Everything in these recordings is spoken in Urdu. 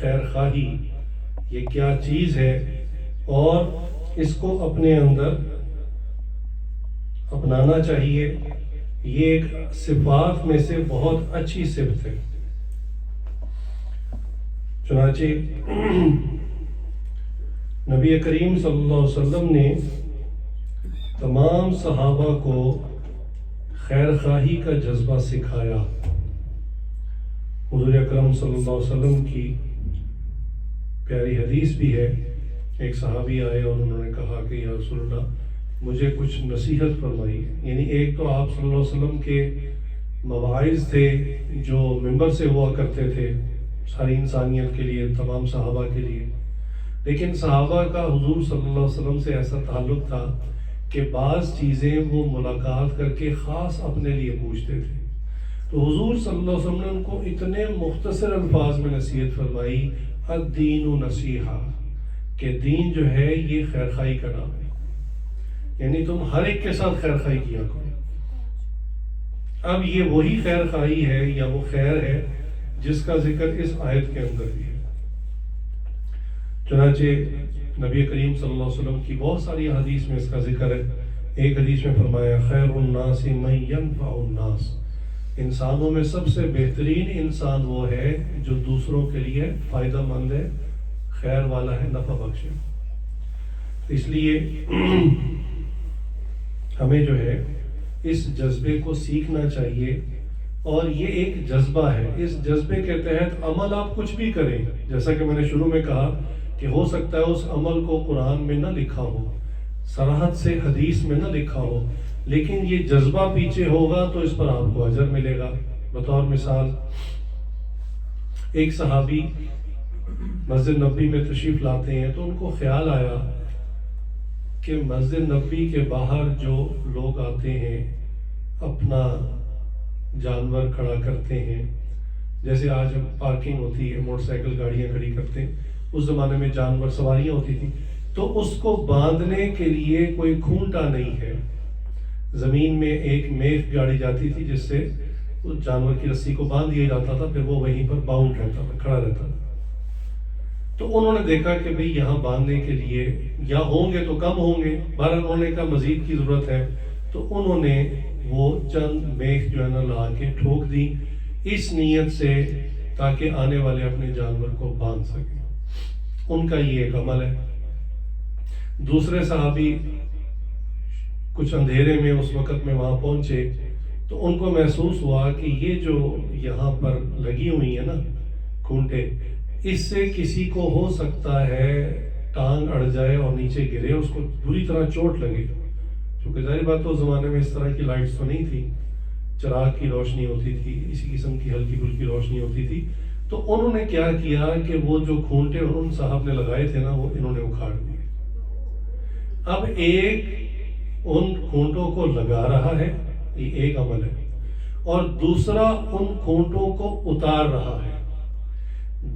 خیر خواہی یہ کیا چیز ہے اور اس کو اپنے اندر اپنانا چاہیے. یہ ایک صفات میں سے بہت اچھی صفت ہے. چنانچہ نبی کریم صلی اللہ علیہ وسلم نے تمام صحابہ کو خیر خواہی کا جذبہ سکھایا. حضور اکرم صلی اللہ علیہ وسلم کی پیاری حدیث بھی ہے. ایک صحابی آئے اور انہوں نے کہا کہ یا رسول اللہ مجھے کچھ نصیحت فرمائیے. یعنی ایک تو آپ صلی اللہ علیہ وسلم کے مواعظ تھے جو ممبر سے ہوا کرتے تھے ساری انسانیت کے لیے، تمام صحابہ کے لیے، لیکن صحابہ کا حضور صلی اللہ علیہ وسلم سے ایسا تعلق تھا کہ بعض چیزیں وہ ملاقات کر کے خاص اپنے لیے پوچھتے تھے. تو حضور صلی اللہ علیہ وسلم نے ان کو اتنے مختصر الفاظ میں نصیحت فرمائی، الدین نصیحہ، کہ دین جو ہے یہ خیر خواہی کا نام ہے. یعنی تم ہر ایک کے ساتھ خیر خواہی کیا کرو. اب یہ وہی خیر خواہی ہے یا وہ خیر ہے جس کا ذکر اس آیت کے اندر بھی ہے. چنانچہ نبی کریم صلی اللہ علیہ وسلم کی بہت ساری حدیث میں اس کا ذکر ہے. ایک حدیث میں فرمایا خیر الناس من ینفع الناس، انسانوں میں سب سے بہترین انسان وہ ہے جو دوسروں کے لیے فائدہ مند ہے، خیر والا ہے، نفع بخش ہے. اس لیے ہمیں جو ہے اس جذبے کو سیکھنا چاہیے، اور یہ ایک جذبہ ہے. اس جذبے کے تحت عمل آپ کچھ بھی کریں، جیسا کہ میں نے شروع میں کہا کہ ہو سکتا ہے اس عمل کو قرآن میں نہ لکھا ہو، صراحت سے حدیث میں نہ لکھا ہو، لیکن یہ جذبہ پیچھے ہوگا تو اس پر آپ کو اجر ملے گا. بطور مثال ایک صحابی مسجد نبوی میں تشریف لاتے ہیں تو ان کو خیال آیا کہ مسجد نبوی کے باہر جو لوگ آتے ہیں اپنا جانور کھڑا کرتے ہیں، جیسے آج پارکنگ ہوتی ہے، موٹر سائیکل گاڑیاں کھڑی کرتے ہیں، اس زمانے میں جانور سواریاں ہوتی تھی، تو اس کو باندھنے کے لیے کوئی کھونٹا نہیں ہے. زمین میں ایک میخ گاڑی جاتی تھی جس سے اس جانور کی رسی کو باندھ دیا جاتا تھا، پھر وہ وہیں پر باؤنڈ رہتا تھا، کھڑا رہتا تھا. تو انہوں نے دیکھا کہ بھئی یہاں باندھنے کے لیے یا ہوں گے تو کم ہوں گے، بہرحال ہونے کا مزید کی ضرورت ہے. تو انہوں نے وہ چند میخ جو ہے نا لا کے ٹھوک دی اس نیت سے تاکہ آنے والے اپنے جانور کو باندھ سکیں. ان کا یہ ایک عمل ہے. دوسرے صحابی کچھ اندھیرے میں اس وقت میں وہاں پہنچے تو ان کو محسوس ہوا کہ یہ جو یہاں پر لگی ہوئی ہے نا کھونٹے، اس سے کسی کو ہو سکتا ہے ٹانگ اڑ جائے اور نیچے گرے، اس کو بری طرح چوٹ لگے. چونکہ ظاہر بات تو اس زمانے میں اس طرح کی لائٹس تو نہیں تھی، چراغ کی روشنی ہوتی تھی، اسی قسم کی ہلکی پھلکی روشنی ہوتی تھی. تو انہوں نے کیا کیا کہ وہ جو کھونٹے ان صاحب نے لگائے تھے نا وہ انہوں نے اکھاڑ دیے. اب ایک ان کھونٹوں کو لگا رہا ہے، یہ ایک عمل ہے، اور دوسرا ان کھونٹوں کو اتار رہا ہے.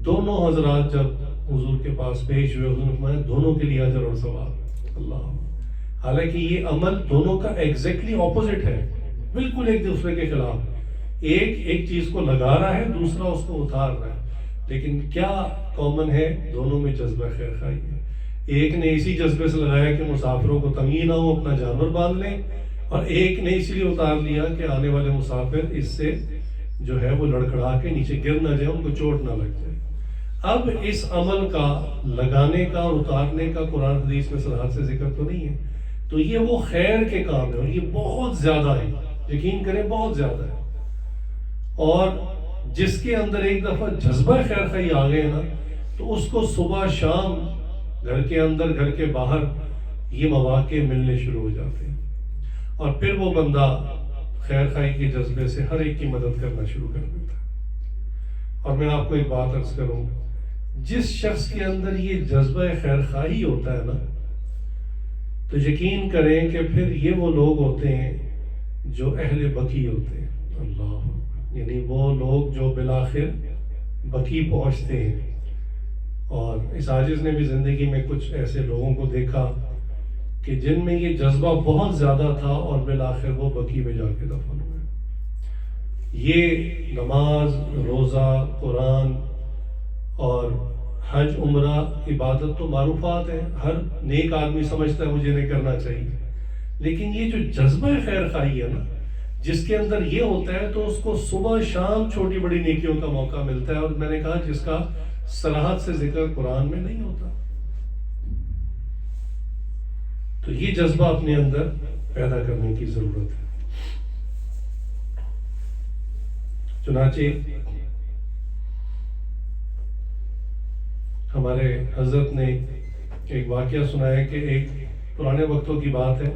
دونوں حضرات جب حضور کے پاس پیش ہوئے، حضور نے فرمایا دونوں کے لیے اجر اور ثواب. اللہ، حالانکہ یہ عمل دونوں کا ایگزیکٹلی اپوزٹ ہے، بالکل ایک دوسرے کے خلاف. ایک چیز کو لگا رہا ہے، دوسرا اس کو اتار رہا ہے، لیکن کیا کامن ہے؟ دونوں میں جذبہ خیر خواہی ہے. ایک نے اسی جذبے سے لگایا کہ مسافروں کو تنگی نہ ہو، اپنا جانور باندھ لیں، اور ایک نے اسی لیے اتار لیا کہ آنے والے مسافر اس سے جو ہے وہ لڑکھڑا کے نیچے گر نہ جائے، ان کو چوٹ نہ لگ جائے. اب اس عمل کا لگانے کا اور اتارنے کا قرآن حدیث میں صراحت سے ذکر تو نہیں ہے. تو یہ وہ خیر کے کام ہے، اور یہ بہت زیادہ ہے، یقین کریں بہت زیادہ ہے. اور جس کے اندر ایک دفعہ جذبہ خیر خواہی آ گئے نا تو اس کو صبح شام گھر کے اندر گھر کے باہر یہ مواقع ملنے شروع ہو جاتے ہیں، اور پھر وہ بندہ خیر خواہی کے جذبے سے ہر ایک کی مدد کرنا شروع کر دیتا ہے. اور میں آپ کو ایک بات عرض کروں، جس شخص کے اندر یہ جذبہ خیر خواہی ہوتا ہے نا تو یقین کریں کہ پھر یہ وہ لوگ ہوتے ہیں جو اہل بقی ہوتے ہیں. اللہ، یعنی وہ لوگ جو بالآخر بقی پہنچتے ہیں. اور اس عاجز نے بھی زندگی میں کچھ ایسے لوگوں کو دیکھا کہ جن میں یہ جذبہ بہت زیادہ تھا اور بالآخر وہ بقی میں جا کے دفن ہوئے. یہ نماز، روزہ، قرآن اور حج عمرہ عبادت تو معروفات ہیں، ہر نیک آدمی سمجھتا ہے مجھے نہیں کرنا چاہیے، لیکن یہ جو جذبہ خیر خواہی ہے نا، جس کے اندر یہ ہوتا ہے تو اس کو صبح شام چھوٹی بڑی نیکیوں کا موقع ملتا ہے، اور میں نے کہا جس کا صراحت سے ذکر قرآن میں نہیں ہوتا. تو یہ جذبہ اپنے اندر پیدا کرنے کی ضرورت ہے. چنانچہ ہمارے حضرت نے ایک واقعہ سنایا کہ ایک پرانے وقتوں کی بات ہے،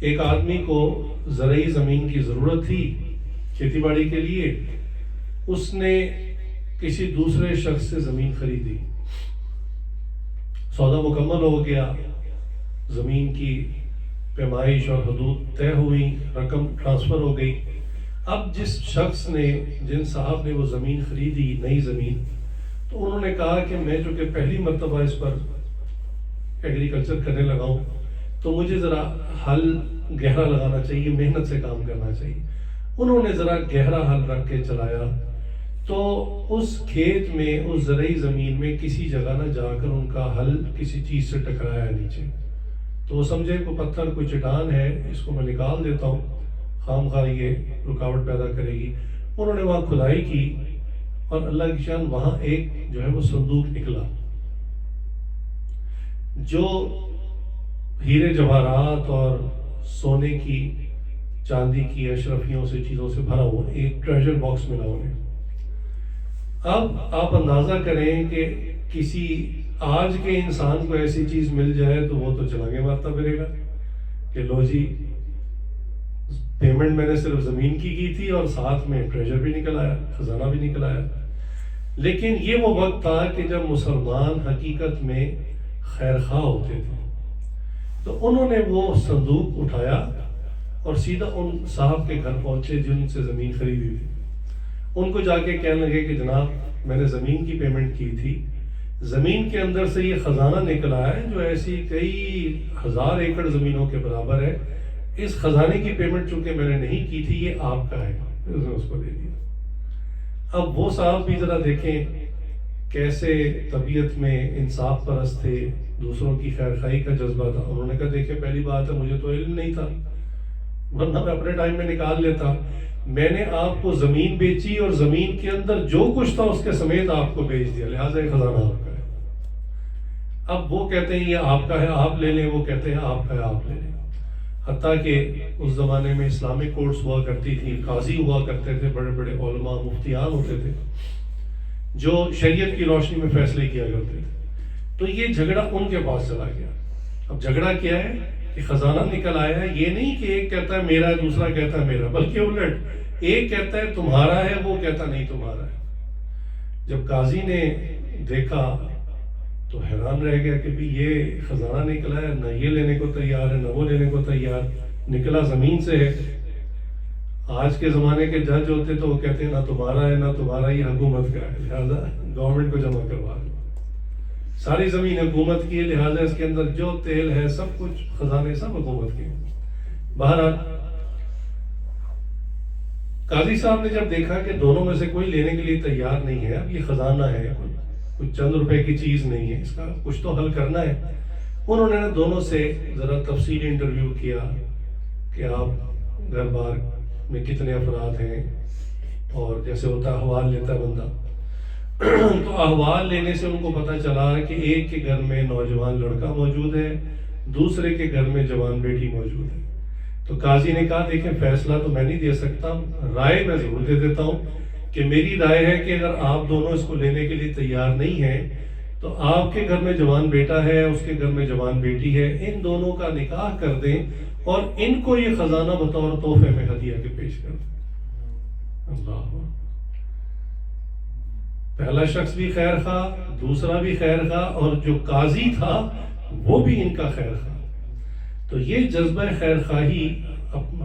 ایک آدمی کو زرعی زمین کی ضرورت تھی کھیتی باڑی کے لیے. اس نے کسی دوسرے شخص سے زمین خریدی، سودا مکمل ہو گیا، زمین کی پیمائش اور حدود طے ہوئی، رقم ٹرانسفر ہو گئی. اب جس شخص نے، جن صاحب نے وہ زمین خریدی، نئی زمین، تو انہوں نے کہا کہ میں چونکہ پہلی مرتبہ اس پر ایگریکلچر کرنے لگا ہوں تو مجھے ذرا ہل گہرا لگانا چاہیے، محنت سے کام کرنا چاہیے. انہوں نے ذرا گہرا ہل رکھ کے چلایا تو اس کھیت میں، اس زرعی زمین میں کسی جگہ نہ جا کر ان کا ہل کسی چیز سے ٹکرایا نیچے. تو وہ سمجھے کوئی پتھر، کوئی چٹان ہے، اس کو میں نکال دیتا ہوں، خام خواہ یہ رکاوٹ پیدا کرے گی. انہوں نے وہاں کھدائی کی اور اللہ کی شان وہاں ایک جو ہے وہ صندوق نکلا جو ہیرے جواہرات اور سونے کی، چاندی کی اشرفیوں سے، چیزوں سے بھرا ہوا ایک ٹریجر باکس ملا انہیں. اب آپ اندازہ کریں کہ کسی آج کے انسان کو ایسی چیز مل جائے تو وہ تو چلانگے مارتا پھرے گا کہ لو جی، پیمنٹ میں نے صرف زمین کی تھی اور ساتھ میں ٹریجر بھی نکل آیا، خزانہ بھی نکل آیا. لیکن یہ وہ وقت تھا کہ جب مسلمان حقیقت میں خیر خواہ ہوتے تھے. تو انہوں نے وہ صندوق اٹھایا اور سیدھا ان صاحب کے گھر پہنچے جن سے زمین خریدی تھی. ان کو جا کے کہنے لگے کہ جناب میں نے زمین کی پیمنٹ کی تھی، زمین کے اندر سے یہ خزانہ نکلا ہے جو ایسی کئی ہزار ایکڑ زمینوں کے برابر ہے. اس خزانے کی پیمنٹ چونکہ میں نے نہیں کی تھی، یہ آپ کا ہے. اس نے اس کو دے دیا. اب وہ صاحب بھی ذرا دیکھیں کیسے طبیعت میں انصاف پرست تھے، دوسروں کی خیر خواہی کا جذبہ تھا. انہوں نے کہا دیکھیں پہلی بات ہے مجھے تو علم نہیں تھا، ورنہ میں اپنے ٹائم میں نکال لیتا. میں نے آپ کو زمین بیچی اور زمین کے اندر جو کچھ تھا اس کے سمیت آپ کو بیچ دیا، لہٰذا یہ خزانہ آپ کا ہے. اب وہ کہتے ہیں یہ آپ کا ہے آپ لے لیں، وہ کہتے ہیں آپ کا ہے آپ لے لیں. حتیٰ کہ اس زمانے میں اسلامک کورٹس ہوا کرتی تھی، قاضی ہوا کرتے تھے، بڑے بڑے علماء مفتیان ہوتے تھے جو شریعت کی روشنی میں فیصلے کیا کرتے تھے. تو یہ جھگڑا ان کے پاس چلا گیا. اب جھگڑا کیا ہے کہ خزانہ نکل آیا ہے، یہ نہیں کہ ایک کہتا ہے میرا ہے دوسرا کہتا ہے میرا، بلکہ الٹ ایک کہتا ہے تمہارا ہے، وہ کہتا نہیں تمہارا ہے. جب قاضی نے دیکھا تو حیران رہ گیا کہ بھی یہ خزانہ نکلا ہے، نہ یہ لینے کو تیار ہے نہ وہ لینے کو تیار، نکلا زمین سے ہے. آج کے زمانے کے جج ہوتے تو وہ کہتے ہیں نہ تمہارا ہے نہ تمہارا، یہ حکومت کا ہے، لہٰذا گورنمنٹ کو جمع کروا دو. ساری زمین حکومت کی ہے، لہٰذا اس کے اندر جو تیل ہے سب کچھ خزانے سب حکومت کے. بہرحال قاضی صاحب نے جب دیکھا کہ دونوں میں سے کوئی لینے کے لیے تیار نہیں ہے، اب یہ خزانہ ہے، کچھ چند روپے کی چیز نہیں ہے، اس کا کچھ تو حل کرنا ہے. انہوں نے دونوں سے ذرا تفصیلی انٹرویو کیا کہ آپ گھر بار میں کتنے افراد ہیں، اور جیسے ہوتا ہے احوال لیتا ہے بندہ، تو احوال لینے سے ان کو پتہ چلا کہ ایک کے گھر میں نوجوان لڑکا موجود ہے، دوسرے کے گھر میں جوان بیٹی موجود ہے. تو قاضی نے کہا دیکھیں فیصلہ تو میں نہیں دے سکتا، رائے میں ضرور دے دیتا ہوں کہ میری رائے ہے کہ اگر آپ دونوں اس کو لینے کے لیے تیار نہیں ہیں تو آپ کے گھر میں جوان بیٹا ہے، اس کے گھر میں جوان بیٹی ہے، ان دونوں کا نکاح کر دیں اور ان کو یہ خزانہ بطور تحفے میں ہدیہ کے پیش کر دیں. اللہ، پہلا شخص بھی خیر خواہ، دوسرا بھی خیر خواہ، اور جو قاضی تھا وہ بھی ان کا خیر خواہ. تو یہ جذبہ خیر خواہی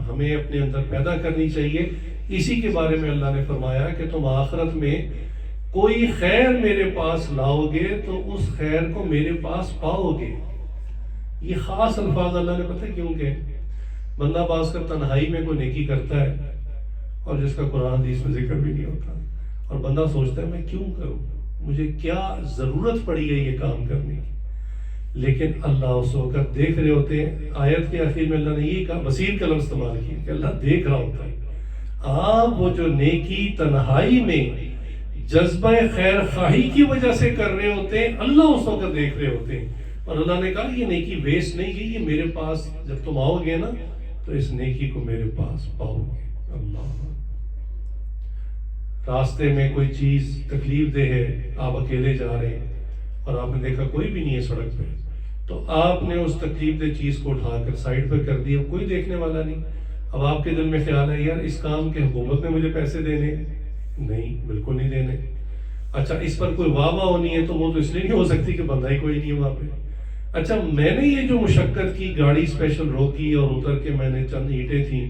ہمیں اپنے اندر پیدا کرنی چاہیے. اسی کے بارے میں اللہ نے فرمایا کہ تم آخرت میں کوئی خیر میرے پاس لاؤ گے تو اس خیر کو میرے پاس پاؤ گے. یہ خاص الفاظ اللہ نے پتہ کیوں کہ بندہ باز کر تنہائی میں کوئی نیکی کرتا ہے اور جس کا قرآن حدیث میں ذکر بھی نہیں ہوتا، اور بندہ سوچتا ہے میں کیوں کروں، مجھے کیا ضرورت پڑی ہے یہ کام کرنے کی. لیکن اللہ اس وقت دیکھ رہے ہوتے ہیں. آیت کے آخر میں اللہ نے یہ کہا, بصیر کا لفظ استعمال کیا کہ اللہ دیکھ رہا ہوتا ہے. آپ وہ جو نیکی تنہائی میں جذبہ خیر خواہی کی وجہ سے کر رہے ہوتے ہیں, اللہ اس وقت دیکھ رہے ہوتے ہیں. اور اللہ نے کہا یہ نیکی ویسٹ نہیں گئی, یہ میرے پاس جب تم آؤ گے نا تو اس نیکی کو میرے پاس پاؤ گے. اللہ, راستے میں کوئی چیز تکلیف دہ ہے, آپ اکیلے جا رہے ہیں اور آپ نے دیکھا کوئی بھی نہیں ہے سڑک پہ, تو آپ نے اس تکلیف دہ چیز کو اٹھا کر سائڈ پہ کر دیا, کوئی دیکھنے والا نہیں. اب آپ کے دل میں خیال ہے یار اس کام کے حکومت نے مجھے پیسے دینے, نہیں بالکل نہیں دینے. اچھا اس پر کوئی واہ واہ ہونی ہے تو وہ تو اس لیے نہیں ہو سکتی کہ بندہ ہی کوئی نہیں ہے وہاں پہ. اچھا میں نے یہ جو مشقت کی, گاڑی اسپیشل روکی اور اتر کے میں نے چند اینٹیں تھیں,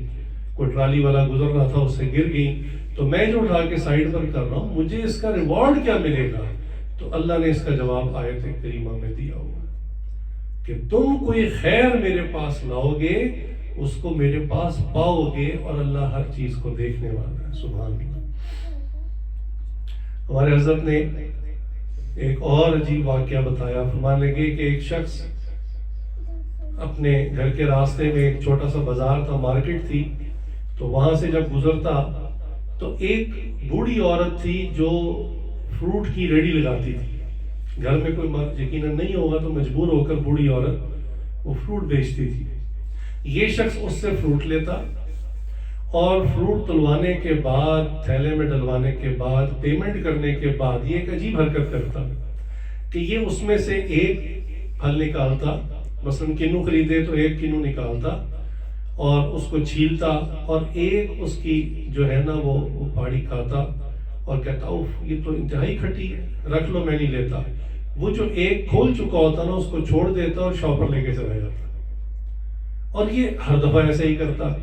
کوئی ٹرالی والا گزر رہا تھا اس سے گر گئی, تو میں جو اٹھا کے سائڈ پر کر رہا ہوں مجھے اس کا ریوارڈ کیا ملے گا؟ تو اللہ نے اس کا جواب آیت کریمہ میں دیا ہوا کہ تم کوئی خیر میرے پاس لاؤ گے اس کو میرے پاس پاؤ گے, اور اللہ ہر چیز کو دیکھنے والا ہے. سبحان اللہ. ہمارے حضرت نے ایک اور عجیب واقعہ بتایا. فرمانے لگے کہ ایک شخص اپنے گھر کے راستے میں, ایک چھوٹا سا بازار تھا, مارکیٹ تھی, تو وہاں سے جب گزرتا تو ایک بوڑھی عورت تھی جو فروٹ کی ریڑھی لگاتی تھی. گھر میں کوئی مرد یقیناً نہیں ہوگا تو مجبور ہو کر بوڑھی عورت وہ فروٹ بیچتی تھی. یہ شخص اس سے فروٹ لیتا اور فروٹ تلوانے کے بعد, تھیلے میں ڈلوانے کے بعد, پیمنٹ کرنے کے بعد یہ ایک عجیب حرکت کرتا کہ یہ اس میں سے ایک پھل نکالتا, مثلا کنو خریدے تو ایک کنو نکالتا اور اس کو چھیلتا, اور ایک اس کی جو ہے نا وہ پہاڑی کھاتا اور کہتا اوف یہ تو انتہائی کھٹی ہے, رکھ لو میں نہیں لیتا. وہ جو ایک کھول چکا ہوتا نا اس کو چھوڑ دیتا اور شاپ پر لے کے چلا جاتا, اور یہ ہر دفعہ ایسے ہی کرتا.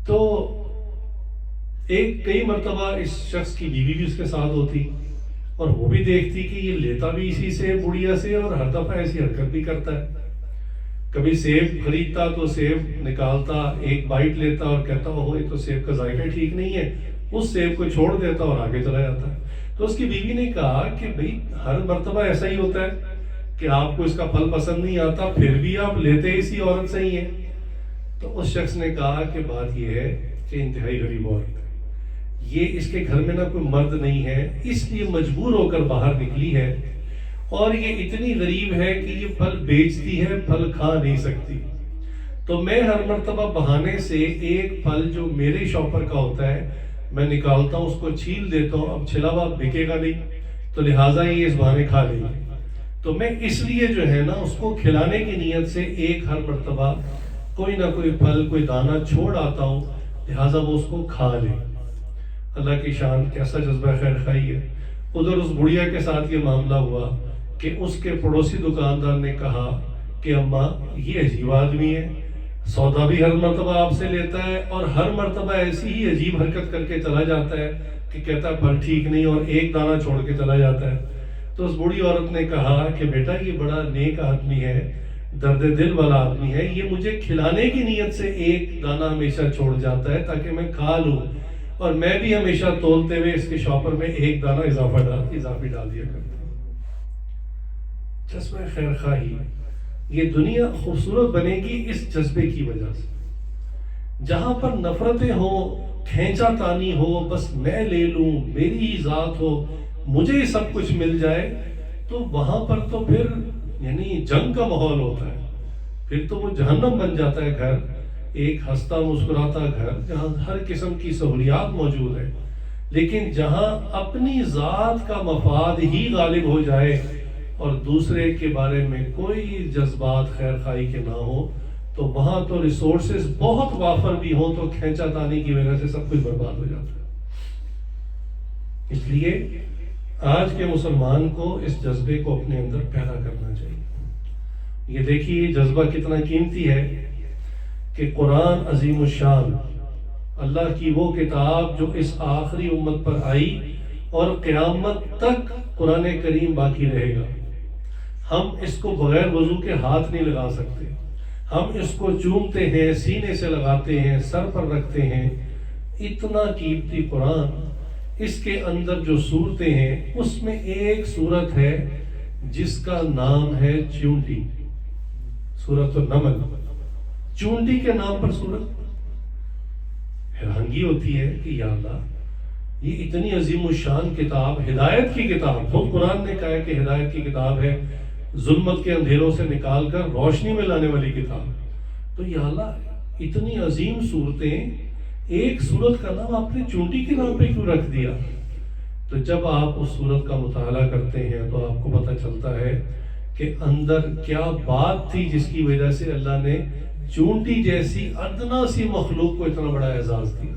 تو ایک کئی مرتبہ اس شخص کی بیوی بھی اس کے ساتھ ہوتی اور وہ بھی دیکھتی کہ یہ لیتا بھی اسی سے, بڑھیا سے, اور ہر دفعہ ایسی حرکت بھی کرتا ہے. کبھی سیب خریدتا تو سیب نکالتا, ایک بائٹ لیتا اور کہتا اوہ یہ تو سیب کا ذائقہ ٹھیک نہیں ہے, اس سیب کو چھوڑ دیتا اور آگے چلا جاتا ہے. تو اس کی بیوی نے کہا کہ بھئی ہر مرتبہ ایسا ہی ہوتا ہے کہ آپ کو اس کا پھل پسند نہیں آتا, پھر بھی آپ لیتے اسی عورت سے ہی ہیں. تو اس شخص نے کہا کہ بات یہ ہے کہ انتہائی غریب عورت ہے, یہ اس کے گھر میں نہ کوئی مرد نہیں ہے, اس لیے مجبور ہو کر باہر نکلی ہے, اور یہ اتنی غریب ہے کہ یہ پھل بیچتی ہے, پھل کھا نہیں سکتی. تو میں ہر مرتبہ بہانے سے ایک پھل جو میرے شاپر کا ہوتا ہے میں نکالتا ہوں, اس کو چھیل دیتا ہوں, اب چھلا ہوا بکے گا نہیں تو لہٰذا یہ اس بہانے کھا لیں گے. تو میں اس لیے جو ہے نا اس کو کھلانے کی نیت سے ایک ہر مرتبہ کوئی نہ کوئی پھل, کوئی دانہ چھوڑ آتا ہوں, لہٰذا وہ اس کو کھا لے. اللہ کی شان, کیسا جذبہ خیر خواہی ہے. ادھر اس بڑھیا کے ساتھ یہ معاملہ ہوا کہ اس کے پڑوسی دکاندار نے کہا کہ اماں یہ عجیب آدمی ہے, سودا بھی ہر مرتبہ آپ سے لیتا ہے اور ہر مرتبہ ایسی ہی عجیب حرکت کر کے چلا جاتا ہے کہ کہتا ہے پھل ٹھیک نہیں اور ایک دانہ چھوڑ کے چلا جاتا ہے. تو اس بوڑھی عورت نے کہا کہ بیٹا یہ بڑا نیک آدمی ہے, درد دل والا آدمی ہے, یہ مجھے کھلانے کی نیت سے ایک دانہ ہمیشہ چھوڑ جاتا ہے تاکہ میں کھا لوں, اور میں بھی ہمیشہ تولتے ہوئے اس کے شاپر میں ایک دانہ اضافی ڈال دیا کرتا ہوں. جذبہ خیر خواہی, یہ دنیا خوبصورت بنے گی اس جذبے کی وجہ سے. جہاں پر نفرتیں ہوں, کھینچا تانی ہو, بس میں لے لوں, میری ہی ذات ہو, مجھے سب کچھ مل جائے, تو وہاں پر تو پھر یعنی جنگ کا ماحول ہوتا ہے, پھر تو وہ جہنم بن جاتا ہے گھر, ایک ہنستا مسکراتا گھر جہاں ہر قسم کی سہولیات موجود ہے. لیکن جہاں اپنی ذات کا مفاد ہی غالب ہو جائے اور دوسرے کے بارے میں کوئی جذبات خیر خواہی کے نہ ہو, تو وہاں تو ریسورسز بہت وافر بھی ہوں تو کھینچا تانی کی وجہ سے سب کچھ برباد ہو جاتا ہے. اس لیے آج کے مسلمان کو اس جذبے کو اپنے اندر پیدا کرنا چاہیے. یہ دیکھیے جذبہ کتنا قیمتی ہے کہ قرآن عظیم الشان, اللہ کی وہ کتاب جو اس آخری امت پر آئی اور قیامت تک قرآن کریم باقی رہے گا, ہم اس کو بغیر وضو کے ہاتھ نہیں لگا سکتے, ہم اس کو چومتے ہیں, سینے سے لگاتے ہیں, سر پر رکھتے ہیں. اتنا قیمتی قرآن اس کے اندر جو صورتیں ہیں اس میں ایک صورت ہے جس کا نام ہے چونٹی، سورۃ النمل، چونٹی کے نام پر صورت۔ حیرانگی ہوتی ہے کہ یا اللہ، یہ اتنی عظیم الشان کتاب، ہدایت کی کتاب، خود قرآن نے کہا ہے کہ ہدایت کی کتاب ہے، ظلمت کے اندھیروں سے نکال کر روشنی میں لانے والی کتاب، تو یا اللہ اتنی عظیم صورتیں، ایک صورت کا نام آپ نے چونٹی کے نام پہ کیوں رکھ دیا؟ تو جب آپ اس صورت کا مطالعہ کرتے ہیں تو آپ کو پتہ چلتا ہے کہ اندر کیا بات تھی جس کی وجہ سے اللہ نے چونٹی جیسی ادنا سی مخلوق کو اتنا بڑا اعزاز دیا۔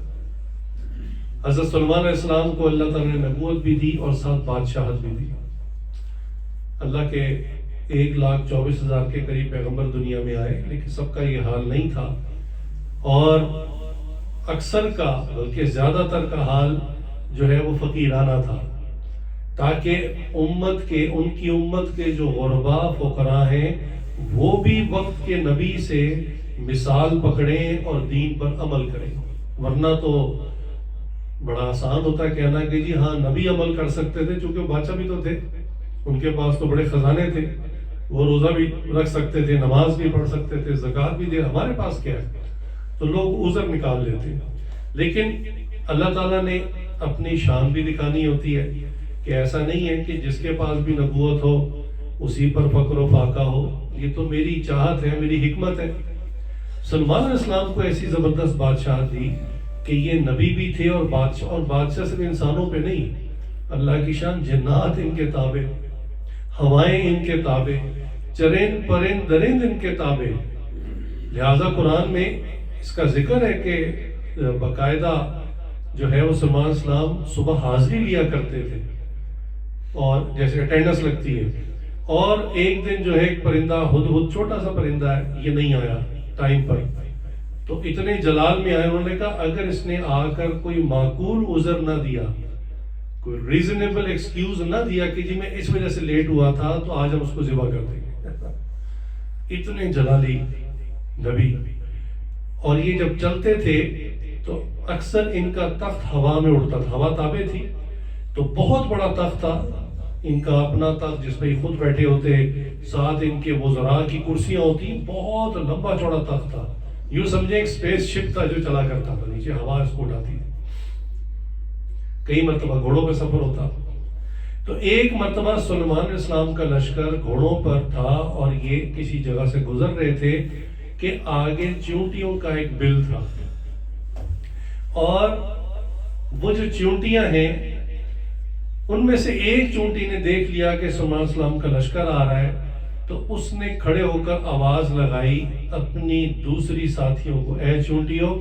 حضرت سلیمان علیہ السلام کو اللہ تعالیٰ نے نبوت بھی دی اور ساتھ بادشاہت بھی دی۔ اللہ کے 1,24,000 کے قریب پیغمبر دنیا میں آئے، لیکن سب کا یہ حال نہیں تھا، اور اکثر کا بلکہ زیادہ تر کا حال جو ہے وہ فقیرانہ تھا، تاکہ ان کی امت کے جو غرباء فقراء ہیں وہ بھی وقت کے نبی سے مثال پکڑیں اور دین پر عمل کریں۔ ورنہ تو بڑا آسان ہوتا ہے کہنا کہ جی ہاں نبی عمل کر سکتے تھے، چونکہ بادشاہ بھی تو تھے، ان کے پاس تو بڑے خزانے تھے، وہ روزہ بھی رکھ سکتے تھے، نماز بھی پڑھ سکتے تھے، زکوٰۃ بھی دے، ہمارے پاس کیا ہے؟ تو لوگ عذر نکال لیتے ہیں۔ لیکن اللہ تعالیٰ نے اپنی شان بھی دکھانی ہوتی ہے کہ ایسا نہیں ہے کہ جس کے پاس بھی نبوت ہو اسی پر فخر و فاقہ ہو، یہ تو میری چاہت ہے، میری حکمت ہے۔ سلمان علیہ السلام کو ایسی زبردست بادشاہت دی کہ یہ نبی بھی تھے اور بادشاہ صرف انسانوں پہ نہیں، اللہ کی شان، جنات ان کے تابع، ہوائیں ان کے تابع، چرند پرند درند ان کے تابع۔ لہذا قرآن میں اس کا ذکر ہے کہ باقاعدہ جو ہے وہ سلمان علیہ السلام صبح حاضری لیا کرتے تھے، اور جیسے اٹینڈنس لگتی ہے، اور ایک دن جو ہے ایک پرندہ ہدہد، چھوٹا سا پرندہ ہے، یہ نہیں آیا ٹائم پر، تو اتنے جلال میں آئے، انہوں نے کہا اگر اس نے آ کر کوئی معقول عذر نہ دیا، کوئی ریزنیبل ایکسکیوز نہ دیا کہ جی میں اس وجہ سے لیٹ ہوا تھا، تو آج ہم اس کو ذبح کر دیں گے۔ اتنے جلالی نبی، اور یہ جب چلتے تھے تو اکثر ان کا تخت ہوا میں اڑتا تھا، ہوا تابع تھی، تو بہت بڑا تخت تھا ان کا اپنا تخت جس پہ خود بیٹھے ہوتے، ساتھ ان کے وزراء کی کرسیاں ہوتی، بہت لمبا چوڑا تخت تھا، یوں سمجھیں ایک اسپیس شپ تھا جو چلا کرتا تھا، نیچے ہوا اس کو اٹھاتی تھی، کئی مرتبہ گھوڑوں پہ سفر ہوتا۔ تو ایک مرتبہ سلیمان علیہ السلام کا لشکر گھوڑوں پر تھا اور یہ کسی جگہ سے گزر رہے تھے کہ آگے چونٹیوں کا ایک بل تھا، اور وہ جو چونٹیاں ہیں ان میں سے ایک چونٹی نے دیکھ لیا کہ سلیمان علیہ السلام کا لشکر آ رہا ہے، تو اس نے کھڑے ہو کر آواز لگائی اپنی دوسری ساتھیوں کو، اے چونٹیوں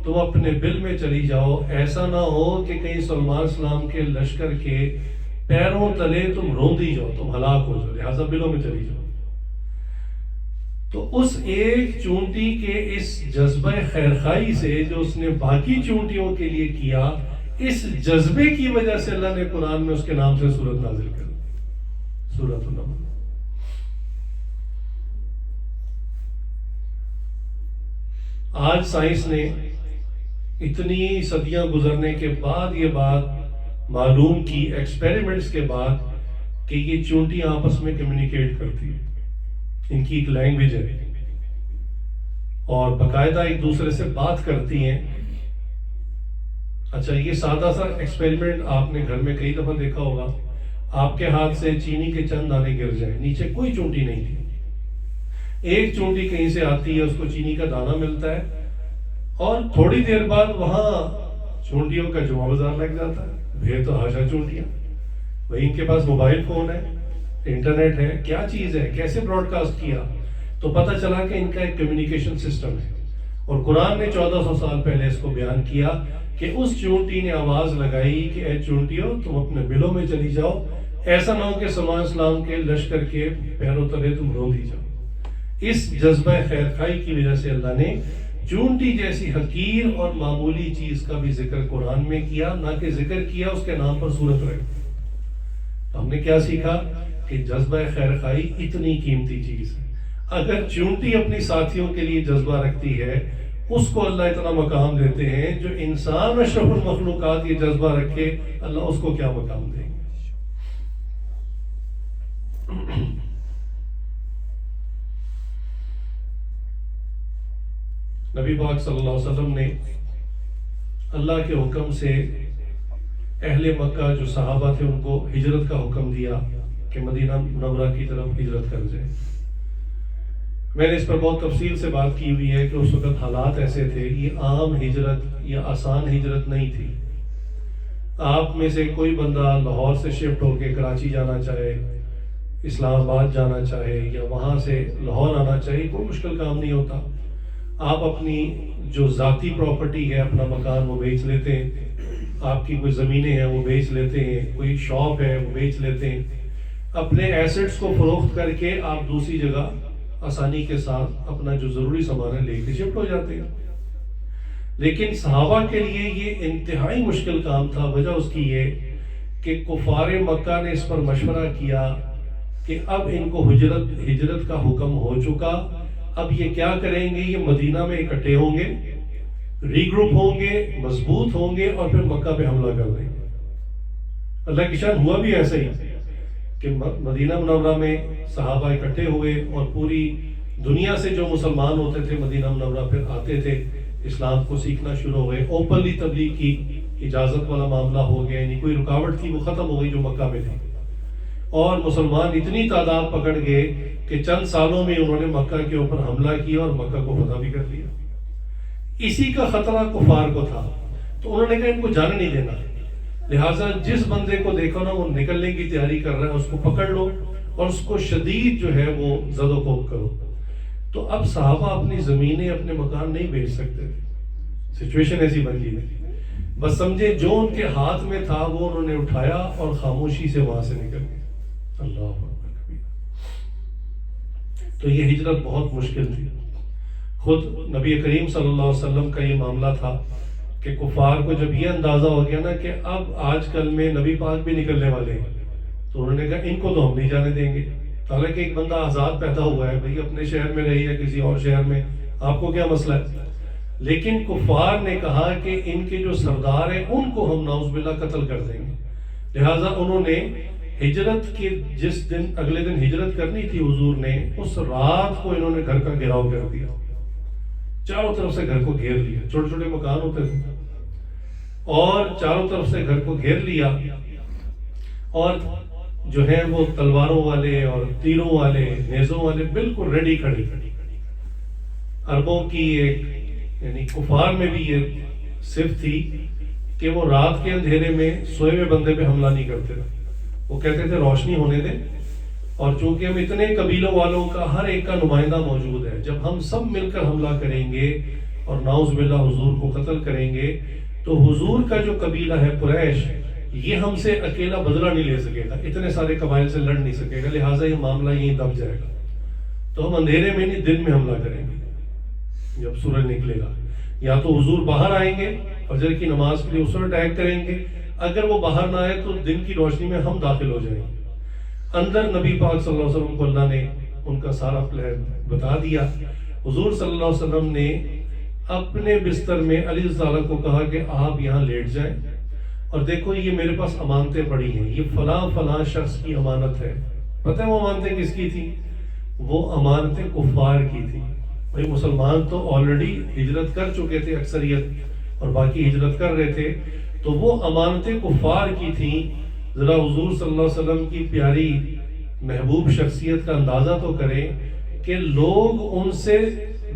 تم اپنے بل میں چلی جاؤ، ایسا نہ ہو کہ کہیں سلیمان علیہ السلام کے لشکر کے پیروں تلے تم روندی جاؤ، تم ہلاک ہو جاؤ، لہٰذا بلوں میں چلی جاؤ۔ تو اس ایک چونٹی کے اس جذبہ خیرخواہی سے جو اس نے باقی چونٹیوں کے لیے کیا، اس جذبے کی وجہ سے اللہ نے قرآن میں اس کے نام سے سورت نازل کر دی، سورۃ النمل۔ آج سائنس نے اتنی صدیاں گزرنے کے بعد یہ بات معلوم کی، ایکسپیریمنٹس کے بعد، کہ یہ چونٹیاں آپس میں کمیونیکیٹ کرتی ہیں، ان کی ایک لینگویج ہے، اور باقاعدہ ایک دوسرے سے بات کرتی ہیں۔ اچھا، یہ سادہ سا ایکسپیریمنٹ آپ نے گھر میں کئی دفعہ دیکھا ہوگا، آپ کے ہاتھ سے چینی کے چند دانے گر جائیں، نیچے کوئی چونٹی نہیں تھی، ایک چونٹی کہیں سے آتی ہے، اس کو چینی کا دانہ ملتا ہے، اور تھوڑی دیر بعد وہاں چونٹیوں کا جمعہ بازار لگ جاتا ہے، بھید تو ہاشا چونٹیاں، وہی ان کے پاس موبائل فون ہے، انٹرنیٹ ہے، کیا چیز ہے، کیسے براڈ کاسٹ کیا، تو پتہ چلا کہ ان کا ایک کمیونیکیشن سسٹم ہے۔ اور قرآن نے 1400 سال پہلے اس کو بیان کیا کہ اس چونٹی نے آواز لگائی کہ اے چونٹیوں تم اپنے بلوں میں چلی جاؤ، ایسا نہ ہو کہ سلیمان علیہ السلام کے لشکر کے پیروں تلے تم رو دی جاؤ۔ اس جذبہ خیرخواہی کی وجہ سے اللہ نے چونٹی جیسی حقیر اور معمولی چیز کا بھی ذکر قرآن میں کیا، نہ کہ ذکر کیا اس کے نام پر سورت رکھ۔ ہم نے کیا سیکھا کہ جذبہ خیرخواہی اتنی قیمتی چیز ہے۔ اگر چونٹی اپنی ساتھیوں کے لیے جذبہ رکھتی ہے اس کو اللہ اتنا مقام دیتے ہیں. جو انسان اشرف المخلوقات یہ جذبہ رکھے, اللہ اس کو کیا مقام دیں گے. نبی پاک صلی اللہ علیہ وسلم نے اللہ کے حکم سے اہل مکہ جو صحابہ تھے ان کو ہجرت کا حکم دیا کہ مدینہ منورہ کی طرف ہجرت کر جائیں. میں نے اس پر بہت تفصیل سے بات کی ہوئی ہے کہ اس وقت حالات ایسے تھے. یہ عام ہجرت یا آسان ہجرت نہیں تھی. آپ میں سے کوئی بندہ لاہور سے شفٹ ہو کے کراچی جانا چاہے, اسلام آباد جانا چاہے یا وہاں سے لاہور آنا چاہے, کوئی مشکل کام نہیں ہوتا. آپ اپنی جو ذاتی پراپرٹی ہے, اپنا مکان وہ بیچ لیتے ہیں, آپ کی کوئی زمینیں ہیں وہ بیچ لیتے ہیں, کوئی شاپ ہے وہ بیچ لیتے ہیں, اپنے ایسٹس کو فروخت کر کے آپ دوسری جگہ آسانی کے ساتھ اپنا جو ضروری سامان ہے لے کے شفٹ ہو جاتے ہیں. لیکن صحابہ کے لیے یہ انتہائی مشکل کام تھا. وجہ اس کی یہ کہ کفار مکہ نے اس پر مشورہ کیا کہ اب ان کو ہجرت کا حکم ہو چکا, اب یہ کیا کریں گے, یہ مدینہ میں اکٹھے ہوں گے, ری گروپ ہوں گے, مضبوط ہوں گے اور پھر مکہ پہ حملہ کر دیں گے. اللہ کی شان ہوا بھی ایسا ہی کہ مدینہ منورہ میں صحابہ اکٹھے ہوئے اور پوری دنیا سے جو مسلمان ہوتے تھے مدینہ منورہ پھر آتے تھے, اسلام کو سیکھنا شروع ہوئے. اوپنلی تبلیغ کی اجازت والا معاملہ ہو گیا, یعنی کوئی رکاوٹ تھی وہ ختم ہو گئی جو مکہ میں تھی, اور مسلمان اتنی تعداد پکڑ گئے کہ چند سالوں میں انہوں نے مکہ کے اوپر حملہ کیا اور مکہ کو فتح بھی کر لیا. اسی کا خطرہ کفار کو تھا, تو انہوں نے کہا ان کو جانے نہیں دینا, لہٰذا جس بندے کو دیکھو نا وہ نکلنے کی تیاری کر رہا ہے اس کو پکڑ لو اور اس کو شدید جو ہے وہ زد و کوب کرو. تو اب صحابہ اپنی زمینیں, اپنے مکان نہیں بیچ سکتے تھے, سچویشن ایسی بن گئی تھی. بس سمجھے جو ان کے ہاتھ میں تھا وہ انہوں نے اٹھایا اور خاموشی سے وہاں سے نکل گئے. اللہ اکبر کبیر. تو یہ ہجرت بہت مشکل تھی. خود نبی کریم صلی اللہ علیہ وسلم کا یہ معاملہ تھا کہ کفار کو جب یہ اندازہ ہو گیا نا کہ اب آج کل میں نبی پاک بھی نکلنے والے ہیں, تو انہوں نے کہا ان کو تو ہم نہیں جانے دیں گے. حالانکہ ایک بندہ آزاد پیدا ہوا ہے, بھئی اپنے شہر میں رہی یا کسی اور شہر میں, آپ کو کیا مسئلہ ہے. لیکن کفار نے کہا کہ ان کے جو سردار ہیں ان کو ہم نعوذ باللہ قتل کر دیں گے. لہٰذا انہوں نے ہجرت کے جس دن اگلے دن ہجرت کرنی تھی حضور نے, اس رات کو انہوں نے گھر کا گھیراؤ کر دیا, چاروں طرف سے گھر کو گھیر لیا. چھوٹے چھوٹے مکان ہوتے تھے اور چاروں طرف سے گھر کو گھیر لیا, اور جو ہے وہ تلواروں والے اور تیروں والے, نیزوں والے بالکل ریڈی کھڑے. عربوں کی ایک یعنی کفار میں بھی یہ صفت تھی کہ وہ رات کے اندھیرے میں سوئے ہوئے بندے پہ حملہ نہیں کرتے تھے. وہ کہتے تھے روشنی ہونے دیں, اور چونکہ ہم اتنے قبیلوں والوں کا ہر ایک کا نمائندہ موجود ہے, جب ہم سب مل کر حملہ کریں گے اور نعوذ باللہ حضور کو قتل کریں گے تو حضور کا جو قبیلہ ہے قریش, یہ ہم سے اکیلا بدلہ نہیں لے سکے گا, اتنے سارے قبائل سے لڑ نہیں سکے گا, لہٰذا یہ معاملہ یہیں دب جائے گا. تو ہم اندھیرے میں نہیں دن میں حملہ کریں گے. جب سورج نکلے گا یا تو حضور باہر آئیں گے فجر کی نماز کے لیے, اس وقت اٹیک کریں گے, اگر وہ باہر نہ آئے تو دن کی روشنی میں ہم داخل ہو جائیں گے. اندر نبی پاک صلی اللہ علیہ وسلم کو اللہ نے ان کا سارا پلان بتا دیا. حضور صلی اللہ علیہ وسلم نے اپنے بستر میں علی تعالیٰ کو کہا کہ آپ یہاں لیٹ جائیں اور دیکھو یہ میرے پاس امانتیں پڑی ہیں, یہ فلاں فلاں شخص کی امانت ہے. پتہ ہے وہ امانتیں کس کی تھی؟ وہ امانتیں کفار کی تھی. بھائی مسلمان تو آلریڈی ہجرت کر چکے تھے اکثریت, اور باقی ہجرت کر رہے تھے, تو وہ امانتیں کفار کی تھیں. ذرا حضور صلی اللہ علیہ وسلم کی پیاری محبوب شخصیت کا اندازہ تو کریں کہ لوگ ان سے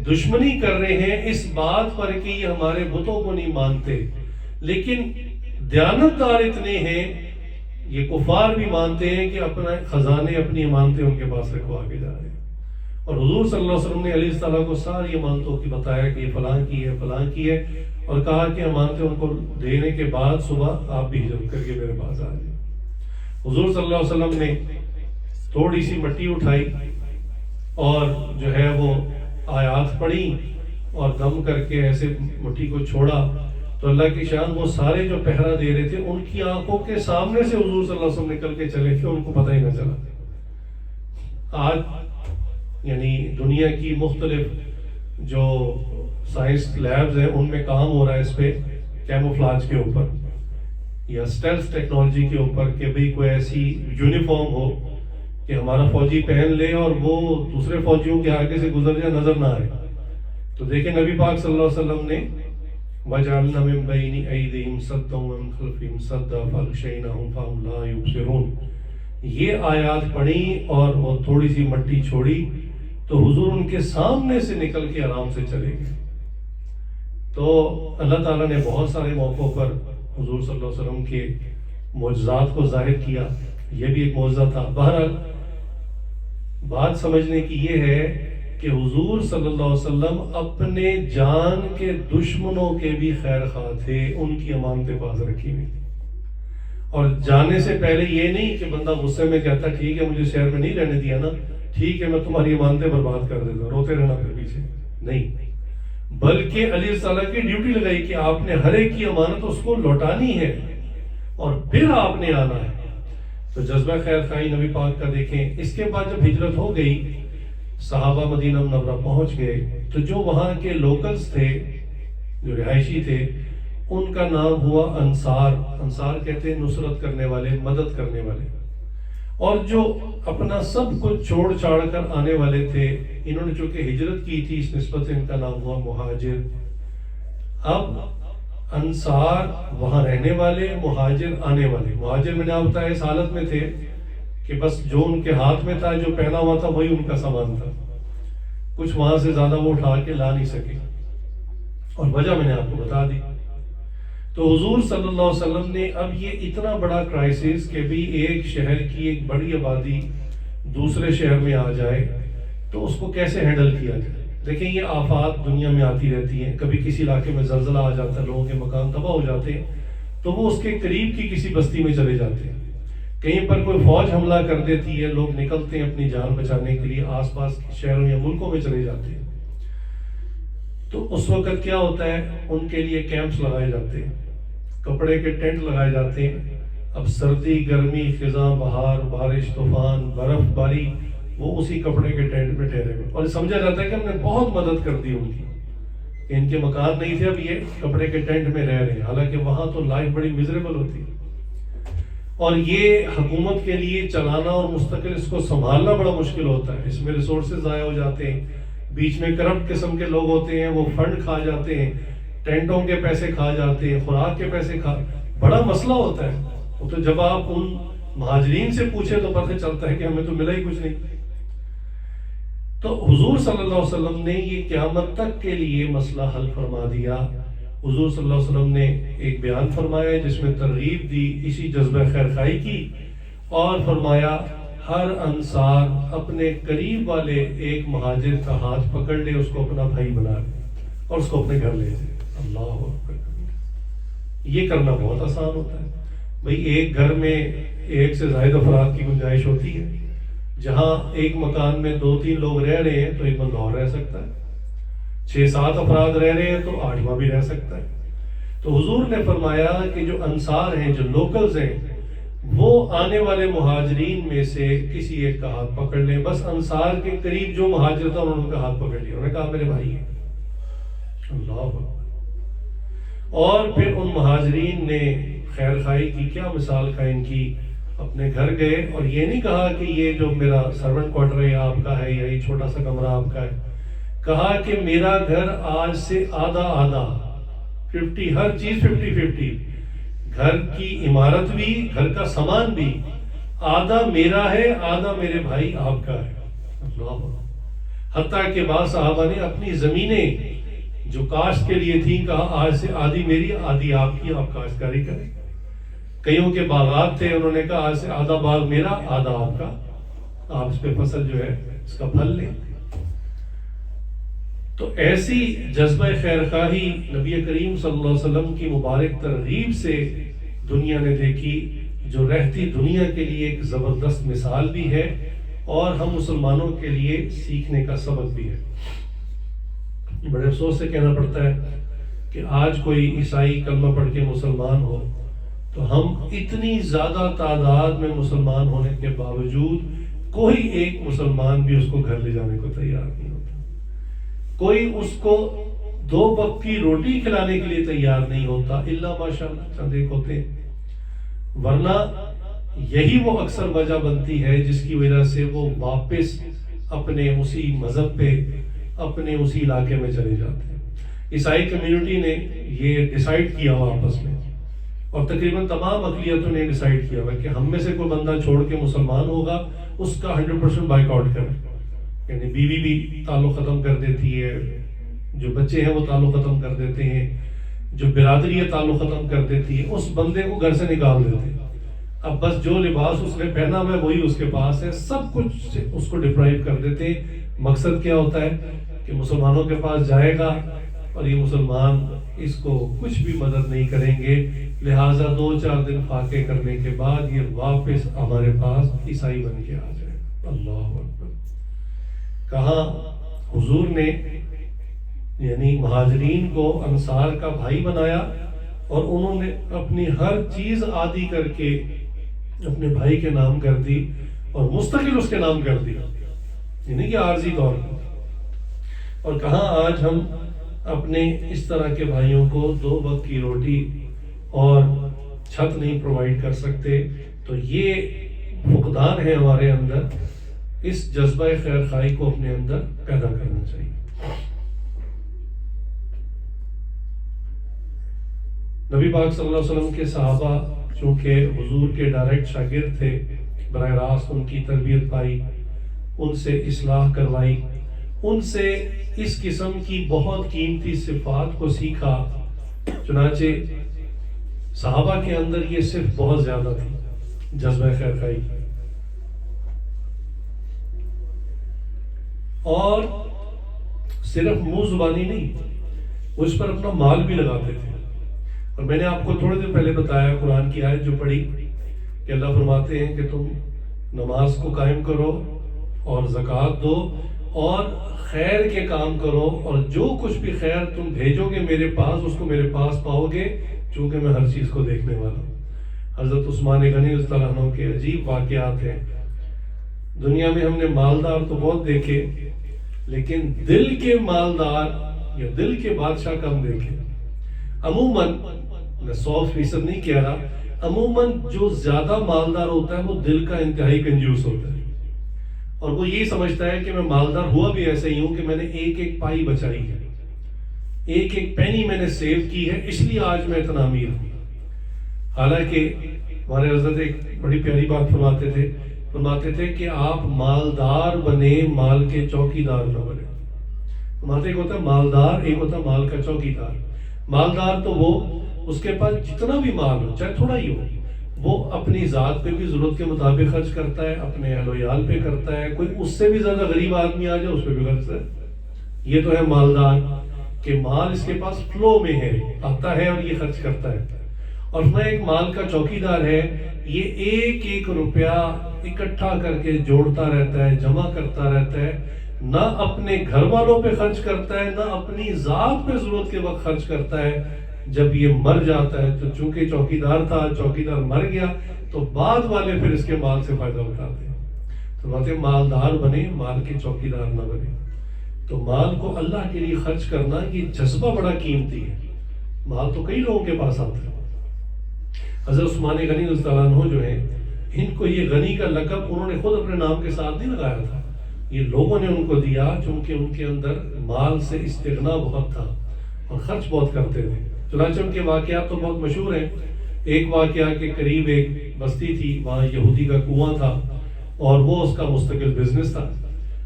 دشمنی کر رہے ہیں اس بات پر کہ یہ ہمارے بتوں کو نہیں مانتے, لیکن دیانتدار اتنے ہیں, یہ کفار بھی مانتے ہیں کہ اپنا خزانے, اپنی امانتیں ان کے پاس رکھوا کے جا رہے ہیں. اور حضور صلی اللہ علیہ وسلم نے علی تعالیٰ کو ساری امانتوں کی بتایا کہ یہ فلاں کی ہے, فلاں کی ہے, اور کہا کہ امانتیں ان کو دینے کے بعد صبح آپ بھی ہجرت کر کے میرے پاس آ جائیں. حضور صلی اللہ علیہ وسلم نے تھوڑی سی مٹی اٹھائی اور جو ہے وہ آیات پڑھی اور دم کر کے ایسے مٹی کو چھوڑا, تو اللہ کی شان وہ سارے جو پہرا دے رہے تھے ان کی آنکھوں کے سامنے سے حضور صلی اللہ علیہ وسلم نکل کے چلے گئے, ان کو پتہ ہی نہ چلا. آج یعنی دنیا کی مختلف جو سائنس لیبز ہیں ان میں کام ہو رہا ہے اس پہ کیموفلاج کے اوپر یا اسٹیلتھ ٹیکنالوجی کے اوپر کہ بھئی کوئی ایسی یونیفارم ہو کہ ہمارا فوجی پہن لے اور وہ دوسرے فوجیوں کے آگے سے گزر جائے نظر نہ آئے. تو دیکھیں نبی پاک صلی اللہ علیہ وسلم نے وَجَعَلْنَا مِن بَيْنِ أَيْدِيهِمْ سَدًّا وَمِن خَلْفِهِمْ سَدًّا فَأَغْشَيْنَاهُمْ فَهُمْ لَا يُبْصِرُونَ. یہ آیات پڑھی اور وہ تھوڑی سی مٹی چھوڑی تو حضور ان کے سامنے سے نکل کے آرام سے چلے گئے. تو اللہ تعالیٰ نے بہت سارے موقعوں پر حضور صلی اللہ علیہ وسلم کے معجزات کو ظاہر کیا. یہ بھی ایک معجزہ تھا. بہرحال بات سمجھنے کی یہ ہے کہ حضور صلی اللہ علیہ وسلم اپنے جان کے دشمنوں کے بھی خیر خواہ تھے. ان کی امانتیں باز رکھی ہوئی تھی. اور جانے سے پہلے یہ نہیں کہ بندہ غصے میں کہتا ٹھیک ہے مجھے شہر میں نہیں رہنے دیا نا, ٹھیک ہے میں تمہاری امانتیں برباد کر دیتا, روتے رہنا پھر پیچھے نہیں, بلکہ علیہ السلام کی ڈیوٹی لگائی کہ آپ نے ہر ایک کی امانت اس کو لوٹانی ہے اور پھر آپ نے آنا ہے. تو جذبہ خیر خواہی نبی پاک کا دیکھیں. اس کے بعد جب ہجرت ہو گئی, صحابہ مدینہ منورہ پہنچ گئے, تو جو وہاں کے لوکلز تھے, جو رہائشی تھے, ان کا نام ہوا انصار. انصار کہتے ہیں نصرت کرنے والے, مدد کرنے والے. اور جو اپنا سب کچھ چھوڑ چھاڑ کر آنے والے تھے, انہوں نے چونکہ ہجرت کی تھی اس نسبت سے ان کا نام ہوا مہاجر. اب انصار وہاں رہنے والے, مہاجر آنے والے. مہاجر میں نے آپ بتایا اس حالت میں تھے کہ بس جو ان کے ہاتھ میں تھا, جو پہنا ہوا تھا, وہی ان کا سامان تھا. کچھ وہاں سے زیادہ وہ اٹھا کے لا نہیں سکے, اور وجہ میں نے آپ کو بتا دی. تو حضور صلی اللہ علیہ وسلم نے اب یہ اتنا بڑا کرائسس کہ بھی ایک شہر کی ایک بڑی آبادی دوسرے شہر میں آ جائے تو اس کو کیسے ہینڈل کیا جائے. دیکھیں یہ آفات دنیا میں آتی رہتی ہیں. کبھی کسی علاقے میں زلزلہ آ جاتا ہے, لوگوں کے مکان تباہ ہو جاتے ہیں, تو وہ اس کے قریب کی کسی بستی میں چلے جاتے ہیں. کہیں پر کوئی فوج حملہ کر دیتی ہے, لوگ نکلتے ہیں اپنی جان بچانے کے لیے, آس پاس شہروں یا ملکوں میں چلے جاتے ہیں. تو اس وقت کیا ہوتا ہے, ان کے لیے کیمپس لگائے جاتے ہیں, کپڑے کے ٹینٹ لگائے جاتے ہیں. اب سردی, گرمی, خزاں, بہار, بارش, طوفان, برف باری, وہ اسی کپڑے کے ٹینٹ میں ٹھہرے ہوئے, اور سمجھا جاتا ہے کہ ہم نے بہت مدد کر دی ان کی. ان کے مکان نہیں تھے, اب یہ کپڑے کے ٹینٹ میں رہ رہے ہیں, حالانکہ وہاں تو لائف بڑی میزریبل ہوتی ہے. اور یہ حکومت کے لیے چلانا اور مستقل اس کو سنبھالنا بڑا مشکل ہوتا ہے. اس میں ریسورسز ضائع ہو جاتے ہیں, بیچ میں کرپٹ قسم کے لوگ ہوتے ہیں, وہ فنڈ کھا جاتے ہیں, ٹینٹوں کے پیسے کھا جاتے ہیں, خوراک کے پیسے بڑا مسئلہ ہوتا ہے. تو جب آپ ان مہاجرین سے پوچھیں تو پتہ چلتا ہے کہ ہمیں تو ملا ہی کچھ نہیں. تو حضور صلی اللہ علیہ وسلم نے یہ قیامت تک کے لیے مسئلہ حل فرما دیا. حضور صلی اللہ علیہ وسلم نے ایک بیان فرمایا جس میں ترغیب دی اسی جذبہ خیر خواہی کی, اور فرمایا ہر انصار اپنے قریب والے ایک مہاجر کا ہاتھ پکڑ لے, اس کو اپنا بھائی بنا لے اور اس کو اپنے گھر لے جائے. اللہ اکبر. یہ کرنا بہت آسان ہوتا ہے بھئی. ایک گھر میں ایک سے زائد افراد کی گنجائش ہوتی ہے. جہاں ایک مکان میں 2-3 لوگ رہ رہے ہیں تو ایک بندہ اور رہ سکتا ہے, 6-7 افراد رہ رہے ہیں تو 8واں بھی رہ سکتا ہے. تو حضور نے فرمایا کہ جو انصار ہیں, جو لوکلز ہیں, وہ آنے والے مہاجرین میں سے کسی ایک کا ہاتھ پکڑ لیں. بس انصار کے قریب جو مہاجر تھا انہوں نے کا ہاتھ پکڑ لیا, انہوں نے کہا میرے بھائی ہیں. اللہ اکبر. اور پھر ان مہاجرین نے خیر خواہی کی, کیا مثال قائم کی, اپنے گھر گئے اور یہ نہیں کہا کہ یہ جو میرا سرونٹ کوارٹر ہے آپ کا ہے, یا یہ چھوٹا سا کمرہ آپ کا ہے. کہا کہ میرا گھر آج سے آدھا آدھا, 50, ہر چیز 50-50, گھر کی عمارت بھی, گھر کا سامان بھی, آدھا میرا ہے, آدھا میرے بھائی آپ کا ہے. اللہ. حتیٰ کہ بعض صحابہ نے اپنی زمینیں جو کاشت کے لیے تھیں کہا آج سے آدھی میری آدھی آپ کی, آپ کاشتکاری کریں. کئیوں کے باغات تھے, انہوں نے کہا آج سے آدھا باغ میرا آدھا آپ کا, آپ اس پہ فصل جو ہے اس کا پھل لیں. تو ایسی جذبہ خیر خواہی نبی کریم صلی اللہ علیہ وسلم کی مبارک ترغیب سے دنیا نے دیکھی, جو رہتی دنیا کے لیے ایک زبردست مثال بھی ہے اور ہم مسلمانوں کے لیے سیکھنے کا سبق بھی ہے. بڑے افسوس سے کہنا پڑتا ہے کہ آج کوئی عیسائی کلمہ پڑھ کے مسلمان ہو تو ہم اتنی زیادہ تعداد میں مسلمان ہونے کے باوجود کوئی ایک مسلمان بھی اس کو گھر لے جانے کو تیار نہیں ہوتا. کوئی اس کو 2 وقت کی روٹی کھلانے کے لیے تیار نہیں ہوتا الا ماشاءاللہ چند ایک ہوتے ہیں، ورنہ یہی وہ اکثر وجہ بنتی ہے جس کی وجہ سے وہ واپس اپنے اسی مذہب پہ اپنے اسی علاقے میں چلے جاتے ہیں۔ عیسائی کمیونٹی نے یہ ڈیسائیڈ کیا ہوا آپس میں، اور تقریباً تمام اقلیتوں نے ڈیسائیڈ کیا ہوا کہ ہم میں سے کوئی بندہ چھوڑ کے مسلمان ہوگا اس کا 100% بائک آؤٹ کریں، یعنی بیوی بھی تعلق ختم کر دیتی ہے، جو بچے ہیں وہ تعلق ختم کر دیتے ہیں، جو برادری ہے تعلق ختم کر دیتی ہے، اس بندے کو گھر سے نکال دیتے ہیں۔ اب بس جو لباس اس نے پہنا ہوا ہے وہی اس کے پاس ہے، سب کچھ سے اس کو ڈپرائیو کر دیتے ہیں۔ مقصد کیا ہوتا ہے کہ مسلمانوں کے پاس جائے گا اور یہ مسلمان اس کو کچھ بھی مدد نہیں کریں گے، لہٰذا 2-4 دن فاقے کرنے کے بعد یہ واپس ہمارے پاس عیسائی بن کے آ جائے۔ اللہ اکبر۔ کہاں حضور نے یعنی مہاجرین کو انصار کا بھائی بنایا، اور انہوں نے اپنی ہر چیز عادی کر کے اپنے بھائی کے نام کر دی اور مستقل اس کے نام کر دیا، یعنی کہ عارضی طور پر۔ اور کہاں آج ہم اپنے اس طرح کے بھائیوں کو 2 وقت کی روٹی اور چھت نہیں پرووائڈ کر سکتے، تو یہ فقدان ہے ہمارے اندر۔ اس جذبہ خیر خواہی کو اپنے اندر پیدا کرنا چاہیے۔ نبی پاک صلی اللہ علیہ وسلم کے صحابہ چونکہ حضور کے ڈائریکٹ شاگرد تھے، براہ راست ان کی تربیت پائی، ان سے اصلاح کروائی، ان سے اس قسم کی بہت قیمتی صفات کو سیکھا۔ چنانچہ صحابہ کے اندر یہ صرف بہت زیادہ تھی، جذبہ خیر خواہی، اور صرف منہ زبانی نہیں، وہ اس پر اپنا مال بھی لگاتے تھے۔ اور میں نے آپ کو تھوڑے دیر پہلے بتایا قرآن کی آیت جو پڑھی کہ اللہ فرماتے ہیں کہ تم نماز کو قائم کرو اور زکوٰۃ دو اور خیر کے کام کرو، اور جو کچھ بھی خیر تم بھیجو گے میرے پاس اس کو میرے پاس پاؤ گے، چونکہ میں ہر چیز کو دیکھنے والا ہوں۔ حضرت عثمان غنی رضی اللہ عنہ کے عجیب واقعات ہیں۔ دنیا میں ہم نے مالدار تو بہت دیکھے، لیکن دل کے مالدار یا دل کے بادشاہ کم دیکھے۔ عموماً میں 100% نہیں کہہ رہا، عموماً جو زیادہ مالدار ہوتا ہے وہ دل کا انتہائی کنجوس ہوتا ہے، اور وہ یہی سمجھتا ہے کہ میں مالدار ہوا بھی ایسے ہی ہوں کہ میں نے ایک ایک پائی بچائی ہے، ایک ایک پینی میں نے سیو کی ہے، اس لیے آج میں اتنا امیر ہوں۔ حالانکہ ہمارے حضرت ایک بڑی پیاری بات فرماتے تھے کہ آپ مالدار بنے، مال کے چوکیدار نہ بنے۔ فرماتے ایک ہوتا ہے مالدار، ایک ہوتا ہے مال کا چوکیدار۔ مالدار تو وہ اس کے پاس جتنا بھی مال ہو، چاہے تھوڑا ہی ہو، وہ اپنی ذات پہ بھی ضرورت کے مطابق خرچ کرتا ہے، اپنے اہل و عیال پہ کرتا ہے، کوئی اس سے بھی زیادہ غریب آدمی آ جائے اس پہ بھی خرچ ہے۔ یہ تو ہے مالدار کہ مال اس کے پاس فلو میں ہے، آتا ہے اور یہ خرچ کرتا ہے۔ اور میں ایک مال کا چوکیدار ہے، یہ ایک ایک روپیہ اکٹھا کر کے جوڑتا رہتا ہے، جمع کرتا رہتا ہے، نہ اپنے گھر والوں پہ خرچ کرتا ہے، نہ اپنی ذات پہ ضرورت کے وقت خرچ کرتا ہے۔ جب یہ مر جاتا ہے تو چونکہ چوکیدار تھا، چوکیدار مر گیا، تو بعد والے پھر اس کے مال سے فائدہ اٹھاتے ہیں۔ تو بات ہے مالدار بنے، مال کے چوکیدار نہ بنے۔ تو مال کو اللہ کے لیے خرچ کرنا یہ جذبہ بڑا قیمتی ہے۔ مال تو کئی لوگوں کے پاس آتا ہے۔ حضرت عثمان غنی رضی اللہ عنہ جو ہیں، ان کو یہ غنی کا لقب انہوں نے خود اپنے نام کے ساتھ نہیں لگایا تھا، یہ لوگوں نے ان کو دیا چونکہ ان کے اندر مال سے استغنا بہت تھا اور خرچ بہت کرتے تھے۔ چنانچہ ان کے واقعات تو بہت مشہور ہیں۔ ایک واقعہ کے قریب ایک بستی تھی، وہاں یہودی کا کنواں تھا اور وہ اس کا مستقل بزنس تھا،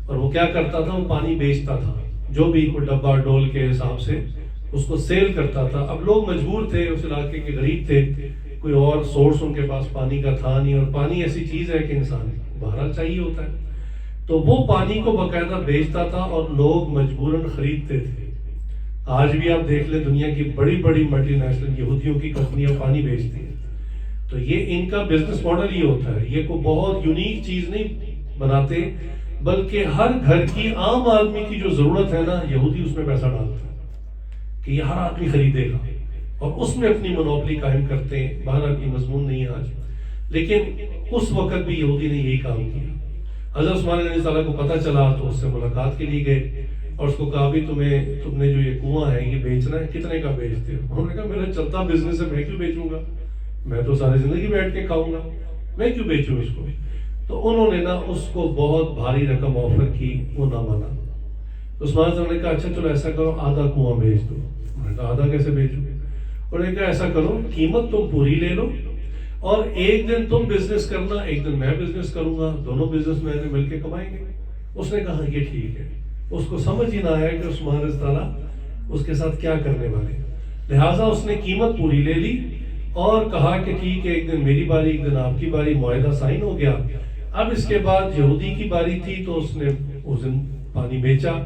اور وہ کیا کرتا تھا، وہ پانی بیچتا تھا، جو بھی کوئی ڈبہ ڈول کے حساب سے اس کو سیل کرتا تھا۔ اب لوگ مجبور تھے، اس علاقے کے غریب تھے، کوئی اور سورس ان کے پاس پانی کا تھا نہیں، اور پانی ایسی چیز ہے کہ انسان بہرحال چاہیے ہوتا ہے، تو وہ پانی کو باقاعدہ بیچتا تھا اور لوگ مجبوراً خریدتے تھے۔ آج بھی آپ دیکھ لیں دنیا کی بڑی بڑی ملٹی نیشنل یہودیوں کی کمپنیاں پانی بیچتی ہیں، تو یہ ان کا بزنس ماڈل یہ ہوتا ہے۔ یہ کوئی بہت یونیک چیز نہیں بناتے، بلکہ ہر گھر کی عام آدمی کی جو ضرورت ہے نا، یہودی اس میں پیسہ ڈالتا ہے کہ یہ ہر آدمی خریدے گا، اور اس میں اپنی منوپلی قائم کرتے ہیں۔ بہرحال یہ مضمون نہیں ہے آج، لیکن اس وقت بھی یہودی نے یہی کام کیا۔ حضرت عثمان علیہ السلام کو پتہ چلا تو اس سے ملاقات کے لیے گئے، اور اس کو کہا بھی تم نے جو یہ کنواں ہے یہ بیچنا ہے، کتنے کا بیچتے ہو؟ انہوں نے کہا میرا چلتا بزنس ہے، میں کیوں بیچوں گا، میں تو ساری زندگی بیٹھ کے کھاؤں گا، میں کیوں بیچوں اس کو؟ تو انہوں نے نا اس کو بہت بھاری رقم آفر کی، وہ نہ مانا۔ عثمان صاحب نے کہا اچھا چلو ایسا کرو آدھا کنواں بیچ دو۔ انہوں نے کہا آدھا کیسے بیچوں؟ انہوں نے کہا ایسا کرو قیمت تم پوری لے لو، اور ایک دن تم بزنس کرنا، ایک دن میں بزنس کروں گا، دونوں بزنس میں مل کے کمائیں گے۔ اس نے کہا یہ ٹھیک ہے۔ اس کو سمجھ ہی نہ آیا کہ عثمان رضی اللہ تعالیٰ اس کے ساتھ کیا کرنے والے، لہٰذا اس نے قیمت پوری لے لی اور کہا کہ ٹھیک ہے ایک دن میری باری ایک دن آپ کی باری، معاہدہ سائن ہو گیا۔ اب اس کے بعد یہودی کی باری تھی تو اس نے اس دن پانی بیچا۔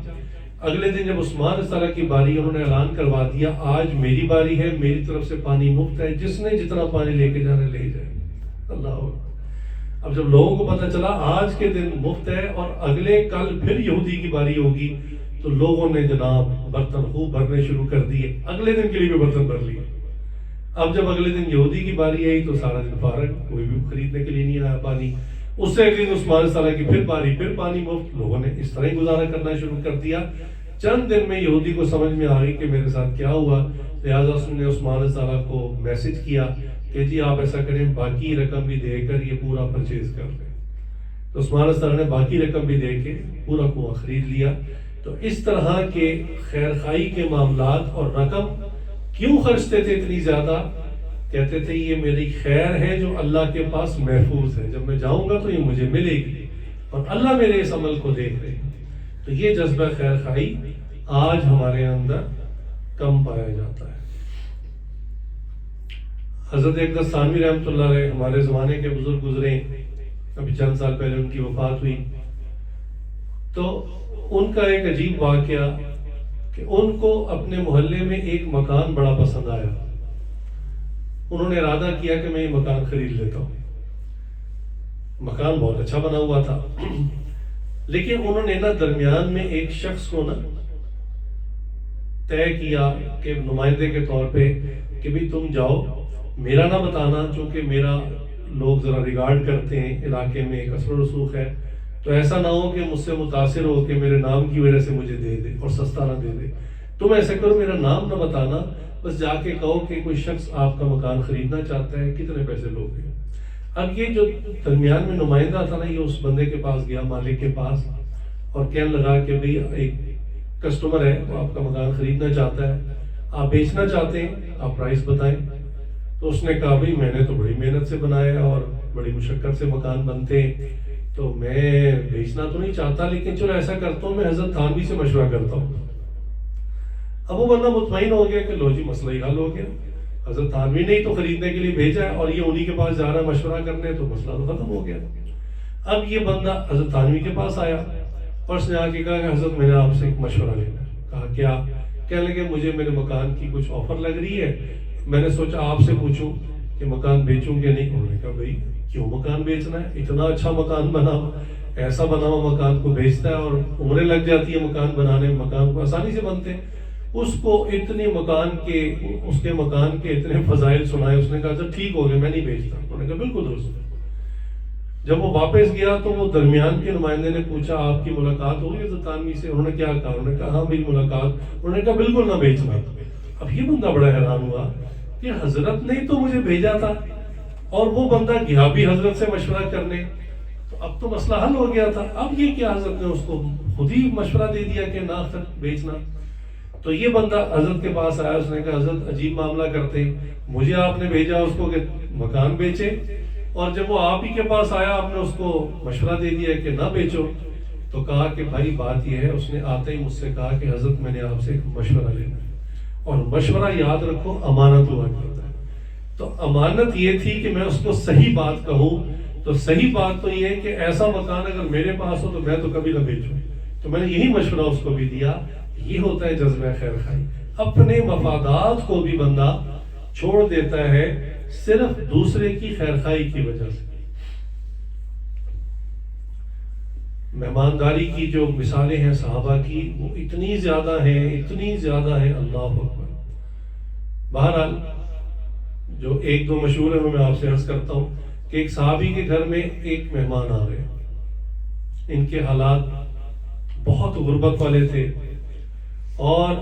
اگلے دن جب عثمان رضی اللہ کی باری، انہوں نے اعلان کروا دیا آج میری باری ہے، میری طرف سے پانی مفت ہے، جس نے جتنا پانی لے کے جانا لے جائے۔ اللہ اکبر۔ اب جب لوگوں کو پتہ چلا آج کے دن مفت ہے اور اگلے کل پھر یہودی کی باری ہوگی، تو لوگوں نے جناب برتن خوب بھرنے شروع کر دیے، اگلے دن کے لیے بھی برتن بھر لیے۔ اب جب اگلے دن یہودی کی باری آئی تو سارا دن فارغ، کوئی بھی خریدنے کے لیے نہیں آیا پانی۔ اس سے اگلے دن عثمان صلی اللہ کی پھر باری، پھر پانی مفت، لوگوں نے اس طرح ہی گزارا کرنا شروع کر دیا۔ چند دن میں یہودی کو سمجھ میں آ گئی کہ میرے ساتھ کیا ہوا، لہٰذا اس نے عثمان صلی اللہ کو میسج کیا کہ جی آپ ایسا کریں باقی رقم بھی دے کر یہ پورا پرچیز کر لیں۔ تو عثمان صلی اللہ نے باقی رقم بھی دے کے پورا کنواں خرید لیا۔ تو اس طرح کے خیر خائی کے معاملات، اور رقم کیوں خرچتے تھے اتنی زیادہ؟ کہتے تھے یہ میری خیر ہے جو اللہ کے پاس محفوظ ہے، جب میں جاؤں گا تو یہ مجھے ملے گی، اور اللہ میرے اس عمل کو دیکھ رہے ہیں۔ تو یہ جذبہ خیر خائی آج ہمارے اندر کم پایا جاتا ہے۔ حضرت اقدس ثانوی رحمۃ اللہ علیہ ہمارے زمانے کے بزرگ گزرے، ابھی چند سال پہلے ان کی وفات ہوئی۔ تو ان کا ایک عجیب واقعہ کہ ان کو اپنے محلے میں ایک مکان بڑا پسند آیا۔ انہوں نے ارادہ کیا کہ میں یہ مکان خرید لیتا ہوں۔ مکان بہت اچھا بنا ہوا تھا، لیکن انہوں نے نا درمیان میں ایک شخص کو نا طے کیا کہ نمائندے کے طور پہ کہ بھی تم جاؤ، میرا نہ بتانا، چونکہ میرا لوگ ذرا ریگارڈ کرتے ہیں، علاقے میں ایک اثر و رسوخ ہے، تو ایسا نہ ہو کہ مجھ سے متاثر ہو کہ میرے نام کی وجہ سے مجھے دے دے اور سستا نہ دے دے۔ تم ایسا کرو میرا نام نہ بتانا، بس جا کے کہو کہ کوئی شخص آپ کا مکان خریدنا چاہتا ہے، کتنے پیسے لوگے۔ اب یہ جو درمیان میں نمائندہ تھا نا، یہ اس بندے کے پاس گیا، مالک کے پاس، اور کہنے لگا کہ بھئی ایک کسٹمر ہے وہ آپ کا مکان خریدنا چاہتا ہے، آپ بیچنا چاہتے ہیں، آپ پرائس بتائیں۔ تو اس نے کہا بھئی میں نے تو بڑی محنت سے بنایا اور بڑی مشقت سے مکان بنتے ہیں، تو میں بیچنا تو نہیں چاہتا، لیکن چلو ایسا کرتا ہوں میں حضرت تھانوی سے مشورہ کرتا ہوں۔ اب وہ بندہ مطمئن ہو گیا کہ لو جی مسئلہ ہی حل ہو گیا، حضرت تھانوی نے ہی تو خریدنے کے لیے بھیجا ہے اور یہ انہی کے پاس جا رہا ہے مشورہ کرنے، تو مسئلہ تو ختم ہو گیا۔ اب یہ بندہ حضرت تھانوی کے پاس آیا اور اس نے آ کے کہا کہ حضرت میں نے آپ سے ایک مشورہ لینا ہے۔ کہا کیا؟ کہنے لگے مجھے میرے مکان کی کچھ آفر لگ رہی ہے، میں نے سوچا آپ سے پوچھوں کہ مکان بیچوں کہ نہیں۔ انہوں نے کہا بھائی کیوں مکان بیچنا ہے، اتنا اچھا مکان بنا ہوا، ایسا بنا ہوا مکان کو بیچتا ہے، اور عمریں لگ جاتی ہے مکان بنانے میں، مکان کو آسانی سے بنتے ہیں۔ اس کو اتنے مکان کے، اس کے مکان کے اتنے فضائل سنائے، اس نے کہا اچھا ٹھیک ہو گیا میں نہیں بیچتا۔ انہوں نے کہا بالکل درست۔ جب وہ واپس گیا تو وہ درمیان کے نمائندے نے پوچھا آپ کی ملاقات ہوئی حضرت تھانوی سے؟ انہوں نے کیا کہا؟ انہوں نے کہا ہاں میری ملاقات۔ انہوں نے کہا بالکل نہ بیچنا۔ اب یہ بندہ بڑا حیران ہوا کہ حضرت نے تو مجھے بھیجا تھا اور وہ بندہ گیا بھی حضرت سے مشورہ کرنے، تو اب تو مسئلہ حل ہو گیا تھا، اب یہ کیا حضرت نے اس کو خود ہی مشورہ دے دیا کہ نہ بیچنا۔ تو یہ بندہ حضرت کے پاس آیا، اس نے کہا حضرت عجیب معاملہ کرتے ہیں، مجھے آپ نے بھیجا اس کو کہ مکان بیچے، اور جب وہ آپ ہی کے پاس آیا آپ نے اس کو مشورہ دے دیا کہ نہ بیچو۔ تو کہا کہ بھائی بات یہ ہے، اس نے آتے ہی مجھ سے کہا کہ حضرت میں نے آپ سے ایک مشورہ لینا ہے، اور مشورہ یاد رکھو امانت ہوا کرتا ہے۔ تو امانت یہ تھی کہ میں اس کو صحیح بات کہوں، تو صحیح بات تو یہ ہے کہ ایسا مکان اگر میرے پاس ہو تو میں تو کبھی نہ بیچوں۔ تو میں نے یہی مشورہ اس کو بھی دیا۔ یہ ہوتا ہے جذبہ خیر خائی، اپنے مفادات کو بھی بندہ چھوڑ دیتا ہے صرف دوسرے کی خیر خائی کی وجہ سے۔ مہمانداری کی جو مثالیں ہیں صحابہ کی، وہ اتنی زیادہ ہیں، اتنی زیادہ ہیں، اللہ اکبر۔ بہرحال جو ایک دو مشہور ہیں وہ میں آپ سے عرض کرتا ہوں کہ ایک صحابی کے گھر میں ایک مہمان آ گئے، ان کے حالات بہت غربت والے تھے، اور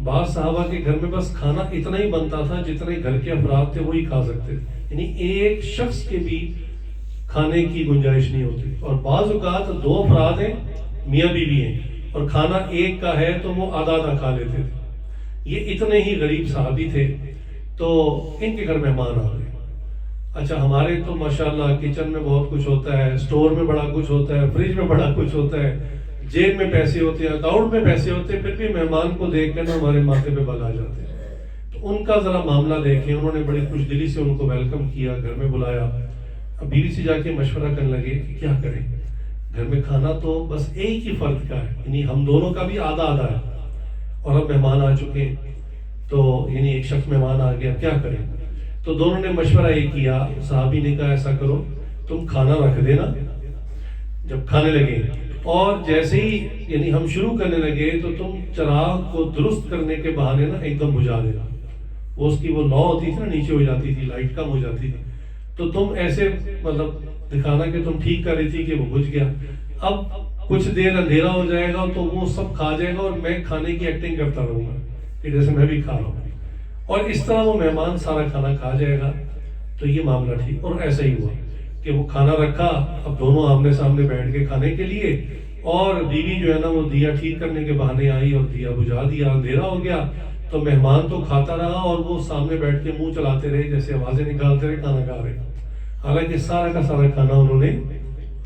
بعض صحابہ کے گھر میں بس کھانا اتنا ہی بنتا تھا جتنے گھر کے افراد تھے وہی کھا سکتے تھے، یعنی ایک شخص کے بھی کھانے کی گنجائش نہیں ہوتی. اور بعض اوقات 2 افراد ہیں، میاں بیوی ہیں، اور کھانا ایک کا ہے تو وہ آدھا آدھا کھا لیتے تھے. یہ اتنے ہی غریب صحابی تھے. تو ان کے گھر مہمان آ گئے. اچھا ہمارے تو ماشاءاللہ کچن میں بہت کچھ ہوتا ہے، اسٹور میں بڑا کچھ ہوتا ہے، فریج میں بڑا کچھ ہوتا ہے، جیب میں پیسے ہوتے ہیں، اکاؤنٹ میں پیسے ہوتے ہیں، پھر بھی مہمان کو دیکھ کے نا ہمارے ماتھے پہ بل آ جاتے ہیں. تو ان کا ذرا معاملہ دیکھیں. انہوں نے بڑی خوش دلی سے ان کو ویلکم کیا، گھر میں بلایا. اب بیوی سے جا کے مشورہ کرنے لگے کہ کیا کریں، گھر میں کھانا تو بس ایک ہی فرد کا ہے، یعنی ہم دونوں کا بھی آدھا آدھا ہے، اور اب مہمان آ چکے ہیں، تو یعنی ایک شخص مہمان آ گیا، کیا کریں. تو دونوں نے مشورہ یہ کیا. صحابی نے کہا ایسا کرو تم کھانا رکھ دینا جب کھانے لگے، اور جیسے ہی یعنی ہم شروع کرنے لگے تو تم چراغ کو درست کرنے کے بہانے نا ایک دم بجھا دینا. وہ اس کی وہ لو ہوتی تھی نا، نیچے ہو جاتی تھی، لائٹ کم ہو جاتی تھی، تو تم ایسے مطلب دکھانا کہ تم ٹھیک کر رہی تھی کہ وہ بجھ گیا. اب کچھ دیر اندھیرا ہو جائے گا تو وہ سب کھا جائے گا اور میں کھانے کی ایکٹنگ کرتا رہوں گا کہ جیسے میں بھی کھا رہا ہوں، اور اس طرح وہ مہمان سارا کھانا کھا جائے گا. تو یہ معاملہ ٹھیک. اور ایسا ہی ہوا کہ وہ کھانا رکھا. اب دونوں آمنے سامنے بیٹھ کے کھانے کے لیے، اور بیوی جو ہے نا وہ دیا ٹھیک کرنے کے بہانے آئی اور دیا بجھا دیا. اندھیرا ہو گیا تو مہمان تو کھاتا رہا اور وہ سامنے بیٹھ کے منہ چلاتے رہے، جیسے آوازیں نکالتے رہے، کھانا کھا رہے. حالانکہ سارا کا سارا کھانا انہوں نے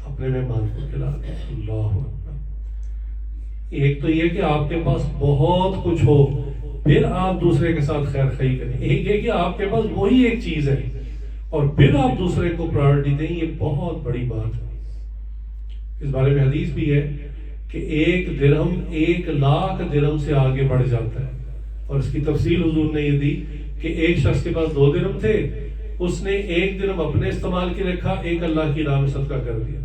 اپنے مہمان کو کھلا دیا. اللہ اکبر. ایک تو یہ کہ آپ کے پاس بہت کچھ ہو پھر آپ دوسرے کے ساتھ خیر خواہی کریں. ایک یہ کہ آپ کے پاس وہی ایک چیز ہے اور پھر آپ دوسرے کو پرائورٹی دیں. یہ بہت بڑی بات ہے. اس بارے میں حدیث بھی ہے کہ 1 درہم 1,00,000 درہم سے آگے بڑھ جاتا ہے. اور اس کی تفصیل حضور نے یہ دی کہ ایک شخص کے پاس 2 درہم تھے، اس نے 1 درہم اپنے استعمال کے رکھا، 1 اللہ کی راہ میں صدقہ کر دیا.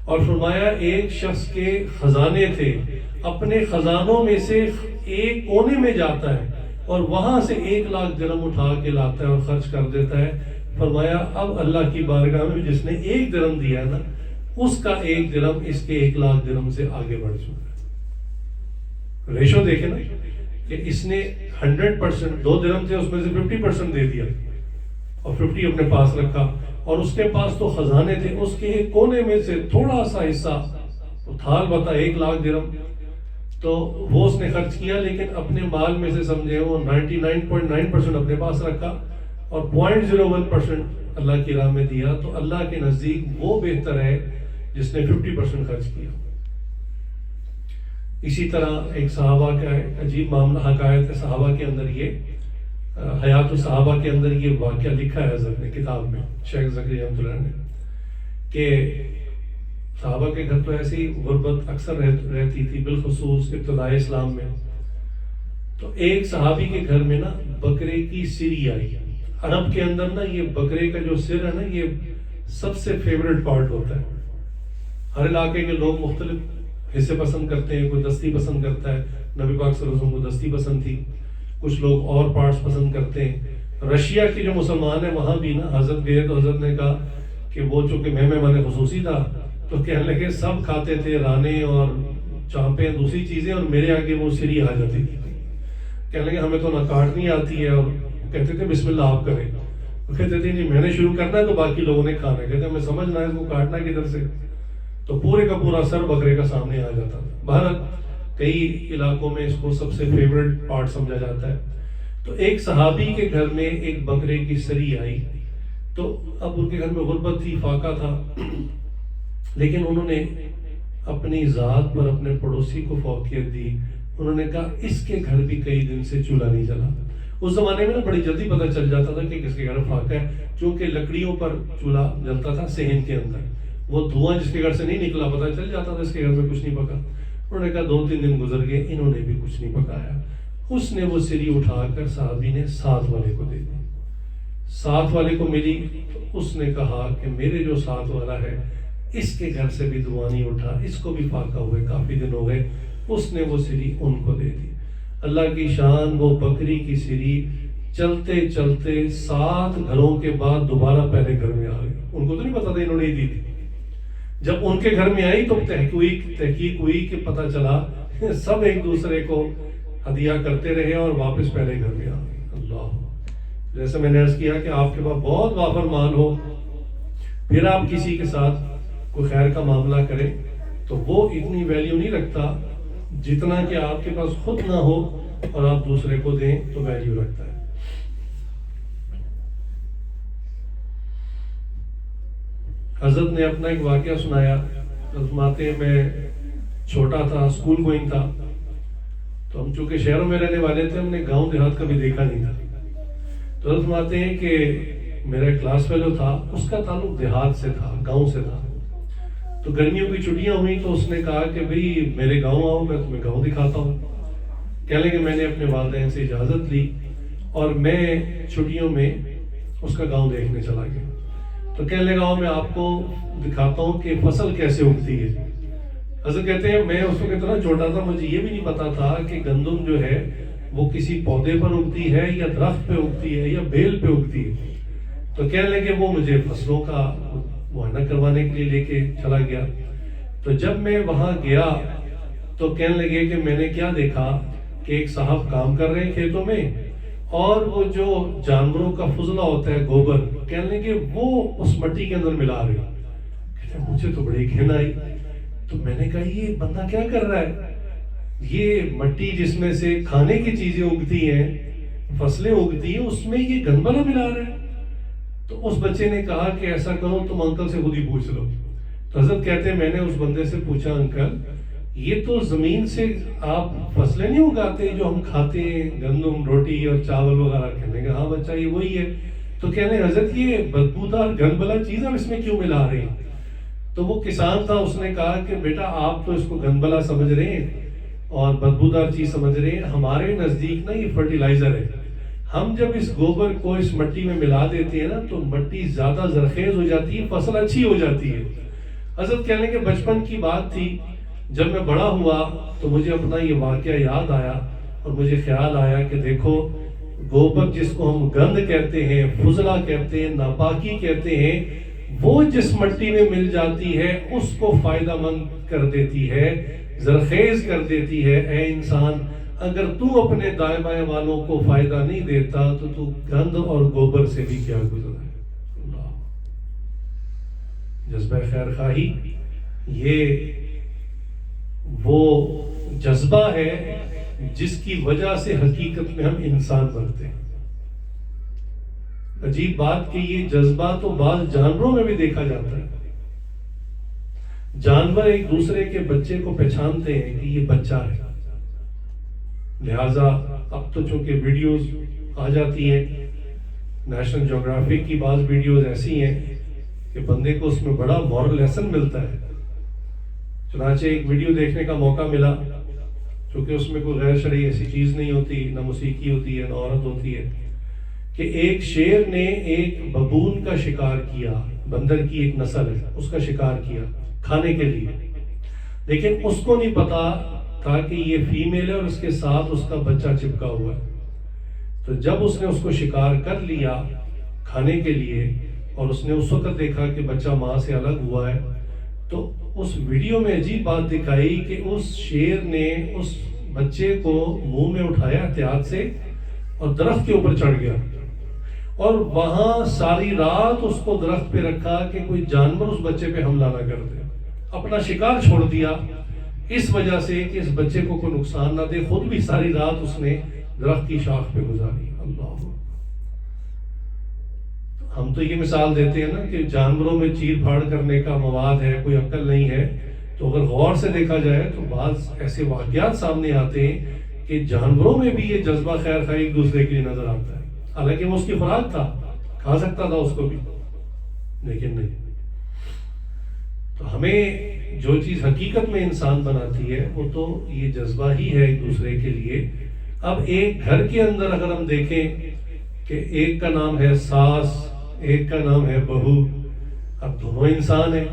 اور فرمایا ایک شخص کے خزانے تھے، اپنے خزانوں میں سے ایک کونے میں جاتا ہے اور وہاں سے 1,00,000 درہم اٹھا کے لاتا ہے اور خرچ کر دیتا ہے. فرمایا اب اللہ کی بارگاہ میں جس نے 1 درہم دیا نا، اس کا 1 درہم اس کے 1,00,000 درہم سے آگے بڑھ چکا ہے. ریشو دیکھیں نا کہ اس نے 100%، 2 درہم تھے اس میں سے 50% دے دیا اور 50 اپنے پاس رکھا. اور اس کے پاس تو خزانے تھے، اس کے ایک کونے میں سے تھوڑا سا حصہ تھال بتا 1,00,000 درہم، تو وہ اس نے خرچ کیا، لیکن اپنے مال میں سے سمجھے وہ 99.9% اپنے پاس رکھا اور 0.01% اللہ کی راہ میں دیا. تو اللہ کے نزدیک وہ بہتر ہے جس نے 50% خرچ کیا. اسی طرح ایک صحابہ کا عجیب معاملہ حکایت ہے صحابہ کے اندر. یہ حیات الصحابہ کے اندر یہ واقعہ لکھا ہے حضرت نے کتاب میں، شیخ زکریا رحمۃ اللہ نے، کہ صحابہ کے گھر تو ایسی غربت اکثر رہتی تھی، بالخصوص ابتدائی اسلام میں. تو ایک صحابی کے گھر میں نا بکرے کی سری آئی. عرب کے اندر نا یہ بکرے کا جو سر ہے نا یہ سب سے فیوریٹ پارٹ ہوتا ہے. ہر علاقے کے لوگ مختلف حصے پسند کرتے ہیں. کوئی دستی پسند کرتا ہے، نبی پاک صلی اللہ علیہ وسلم کو دستی پسند تھی. کچھ لوگ اور پارٹس پسند کرتے ہیں. رشیا کے جو مسلمان ہیں وہاں بھی نا حضرت گئے تو حضرت نے کہا کہ وہ چونکہ مہمان خصوصی تھا تو کہنے لگے سب کھاتے تھے رانے اور چانپیں دوسری چیزیں، اور میرے آگے وہ سری آ جاتی تھی. کہنے لگے ہمیں تو نہ کاٹنی آتی ہے، اور کہتے تھے بسم اللہ آپ کریں. وہ کہتے تھے نہیں میں نے شروع کرنا ہے تو باقی لوگوں نے کھانا ہے. کہتے ہیں ہمیں سمجھنا ہے اس کو کاٹنا کدھر سے. تو پورے کا پورا سر بکرے کا سامنے آ جاتا تھا. بھارت کئی علاقوں میں اس کو سب سے فیوریٹ پارٹ سمجھا جاتا ہے. تو ایک صحابی کے گھر میں ایک بکرے کی سری آئی. تو اب ان کے گھر میں غربت تھی، فاقہ تھا، لیکن انہوں نے اپنی ذات پر اپنے پڑوسی کو فوقیت دی. انہوں نے کہا اس کے گھر بھی کئی دن سے چولہا نہیں جلا. اس زمانے میں نا بڑی جلدی پتہ چل جاتا تھا کہ کس کے گھر فاقہ ہے، چونکہ لکڑیوں پر چولہا جلتا تھا صحن کے اندر. وہ دھواں جس کے گھر سے نہیں نکلا پتہ چل جاتا تھا اس کے گھر میں کچھ نہیں پکا. انہوں نے کہا 2-3 دن گزر گئے، انہوں نے بھی کچھ نہیں پکایا. اس نے وہ سری اٹھا کر صحابی نے ساتھ والے کو دے دی. ساتھ والے کو ملی تو اس نے کہا کہ میرے جو ساتھ والا ہے اس کے گھر سے بھی دعا نہیں اٹھا، اس کو بھی فاقہ ہوئے، کافی دن ہو گئے. اس نے وہ سری ان کو دے دی. اللہ کی شان، وہ بکری کی سری چلتے چلتے 7 گھروں کے بعد دوبارہ پہلے گھر میں آ گئی. ان کو تو نہیں پتا تھا انہوں نے دی تھی. جب ان کے گھر میں آئی تو تحقیق ہوئی کہ پتہ چلا سب ایک دوسرے کو ہدیہ کرتے رہے اور واپس پہلے گھر میں آ گئے. اللہ, جیسے میں نے عرض کیا کہ آپ کے پاس بہت وافر مال ہو, پھر آپ کسی کے ساتھ کوئی خیر کا معاملہ کریں تو وہ اتنی ویلیو نہیں رکھتا جتنا کہ آپ کے پاس خود نہ ہو اور آپ دوسرے کو دیں تو ویلیو رکھتا ہے. حضرت نے اپنا ایک واقعہ سنایا. فرماتے ہیں میں چھوٹا تھا, اسکول گوئنگ تھا, تو ہم چونکہ شہروں میں رہنے والے تھے, ہم نے گاؤں دیہات کبھی دیکھا نہیں تھا. تو حضرت فرماتے ہیں کہ میرا ایک کلاس فیلو تھا, اس کا تعلق دیہات سے تھا, گاؤں سے تھا. تو گرمیوں کی چھٹیاں ہوئی تو اس نے کہا کہ بھئی میرے گاؤں آؤ, میں تمہیں گاؤں دکھاتا ہوں. کہہ لیں کہ میں نے اپنے والدین سے اجازت لی اور میں چھٹیوں میں اس کا گاؤں دیکھنے چلا گیا. تو کہنے لگا میں آپ کو دکھاتا ہوں کہ فصل کیسے اگتی ہے. حضرت کہتے ہیں میں اس وقت اتنا چھوٹا تھا, مجھے یہ بھی نہیں پتا تھا کہ گندم جو ہے وہ کسی پودے پر اگتی ہے یا درخت پہ اگتی ہے یا بیل پہ اگتی ہے. تو کہنے لگے وہ مجھے فصلوں کا معائنہ کروانے کے لیے لے کے چلا گیا. تو جب میں وہاں گیا تو کہنے لگے کہ میں نے کیا دیکھا کہ ایک صاحب کام کر رہے ہیں کھیتوں میں, اور وہ جو جانوروں کا فضلہ ہوتا ہے گوبر, کہنے لگے وہ اس مٹی کے اندر ملا رہے. کہتے ہیں مجھے تو بڑی گھن آئی. تو میں نے کہا یہ بندہ کیا کر رہا ہے, یہ مٹی جس میں سے کھانے کی چیزیں اگتی ہیں, فصلیں اگتی ہیں, اس میں یہ گندبلا ملا رہا ہے. تو اس بچے نے کہا کہ ایسا کرو تم انکل سے خود ہی پوچھ لو. تو حضرت کہتے ہیں میں نے اس بندے سے پوچھا انکل یہ تو زمین سے آپ فصلیں نہیں اگاتے جو ہم کھاتے ہیں, گندم روٹی اور چاول وغیرہ. کہنے کہ ہاں بچہ یہ وہی ہے. تو کہنے حضرت یہ بدبودار گندبلا چیز آپ اس میں کیوں ملا رہے ہیں. تو وہ کسان تھا, اس نے کہا کہ بیٹا آپ تو اس کو گندبلا سمجھ رہے ہیں اور بدبودار چیز سمجھ رہے ہیں, ہمارے نزدیک نا یہ فرٹیلائزر ہے. ہم جب اس گوبر کو اس مٹی میں ملا دیتے ہیں نا تو مٹی زیادہ زرخیز ہو جاتی ہے, فصل اچھی ہو جاتی ہے. حضرت کہنے کہ بچپن کی بات تھی, جب میں بڑا ہوا تو مجھے اپنا یہ واقعہ یاد آیا اور مجھے خیال آیا کہ دیکھو گوبر جس کو ہم گند کہتے ہیں, فضلہ کہتے ہیں, ناپاکی کہتے ہیں, وہ جس مٹی میں مل جاتی ہے اس کو فائدہ مند کر دیتی ہے, زرخیز کر دیتی ہے. اے انسان اگر تو اپنے دائیں بائیں والوں کو فائدہ نہیں دیتا تو گند اور گوبر سے بھی کیا گزرا ہے. اللہ, جذبہ خیر خواہی یہ وہ جذبہ ہے جس کی وجہ سے حقیقت میں ہم انسان بنتے ہیں. عجیب بات کہ یہ جذبہ تو بعض جانوروں میں بھی دیکھا جاتا ہے. جانور ایک دوسرے کے بچے کو پہچانتے ہیں کہ یہ بچہ ہے, لہذا اب تو چونکہ ویڈیوز آ جاتی ہیں, نیشنل جیوگرافک کی بعض ویڈیوز ایسی ہیں کہ بندے کو اس میں بڑا مورل لیسن ملتا ہے. چنانچہ ایک ویڈیو دیکھنے کا موقع ملا, چونکہ اس میں کوئی غیر شرعی ایسی چیز نہیں ہوتی, نہ موسیقی ہوتی ہے نہ عورت ہوتی ہے, کہ ایک شیر نے ایک ببون کا شکار کیا, بندر کی ایک نسل ہے اس کا شکار کیا کھانے کے لیے, لیکن اس کو نہیں پتا تھا کہ یہ فیمیل ہے اور اس کے ساتھ اس کا بچہ چپکا ہوا ہے. تو جب اس نے اس کو شکار کر لیا کھانے کے لیے اور اس نے اس وقت دیکھا کہ بچہ ماں سے الگ ہوا ہے, تو اس ویڈیو میں عجیب بات دکھائی کہ اس شیر نے اس بچے کو منہ میں اٹھایا احتیاط سے اور درخت کے اوپر چڑھ گیا اور وہاں ساری رات اس کو درخت پہ رکھا کہ کوئی جانور اس بچے پہ حملہ نہ کر دے. اپنا شکار چھوڑ دیا اس وجہ سے کہ اس بچے کو کوئی نقصان نہ دے, خود بھی ساری رات اس نے درخت کی شاخ پہ گزاری. اللہ, ہم تو یہ مثال دیتے ہیں نا کہ جانوروں میں چیر پھاڑ کرنے کا مواد ہے, کوئی عقل نہیں ہے, تو اگر غور سے دیکھا جائے تو بعض ایسے واقعات سامنے آتے ہیں کہ جانوروں میں بھی یہ جذبہ خیر خواہی ایک دوسرے کے لیے نظر آتا ہے. حالانکہ وہ اس کی خوراک تھا, کھا سکتا تھا اس کو بھی, لیکن نہیں. تو ہمیں جو چیز حقیقت میں انسان بناتی ہے وہ تو یہ جذبہ ہی ہے ایک دوسرے کے لیے. اب ایک گھر کے اندر اگر ہم دیکھیں کہ ایک کا نام ہے ساس, ایک کا نام ہے بہو, اب دونوں انسان ہیں,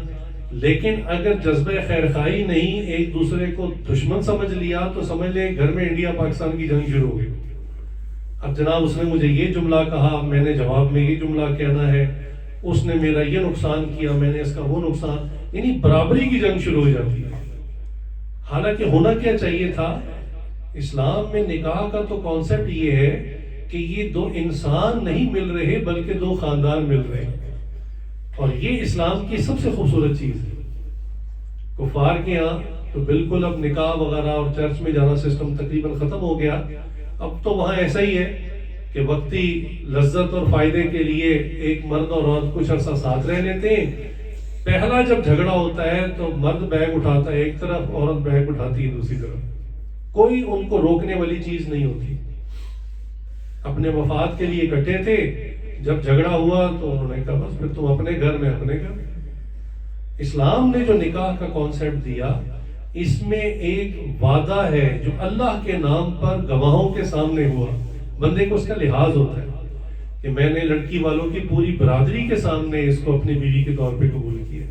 لیکن اگر جذبہ خیر خواہی نہیں, ایک دوسرے کو دشمن سمجھ لیا تو سمجھ لیں گھر میں انڈیا پاکستان کی جنگ شروع ہو گئی. اب جناب اس نے مجھے یہ جملہ کہا, میں نے جواب میں یہ جملہ کہنا ہے, اس نے میرا یہ نقصان کیا, میں نے اس کا وہ نقصان, یعنی برابری کی جنگ شروع ہو جاتی ہے. حالانکہ ہونا کیا چاہیے تھا, اسلام میں نکاح کا تو کانسیپٹ یہ ہے کہ یہ دو انسان نہیں مل رہے بلکہ دو خاندان مل رہے ہیں، اور یہ اسلام کی سب سے خوبصورت چیز ہے۔ کفار کے یہاں تو بالکل اب نکاح وغیرہ اور چرچ میں جانا سسٹم تقریباً ختم ہو گیا۔ اب تو وہاں ایسا ہی ہے کہ وقتی لذت اور فائدے کے لیے ایک مرد اور عورت کچھ عرصہ ساتھ رہ لیتے ہیں، پہلا جب جھگڑا ہوتا ہے تو مرد بیگ اٹھاتا ہے ایک طرف، عورت بیگ اٹھاتی ہے دوسری طرف، کوئی ان کو روکنے والی چیز نہیں ہوتی۔ اپنے مفاد کے لیے اکٹھے تھے، جب جھگڑا ہوا تو انہوں نے کہا بس پھر تم اپنے گھر میں اپنے گھر۔ اسلام نے جو نکاح کا کانسیپٹ دیا، اس میں ایک وعدہ ہے جو اللہ کے نام پر گواہوں کے سامنے ہوا، بندے کو اس کا لحاظ ہوتا ہے کہ میں نے لڑکی والوں کی پوری برادری کے سامنے اس کو اپنی بیوی کے طور پہ قبول کیا،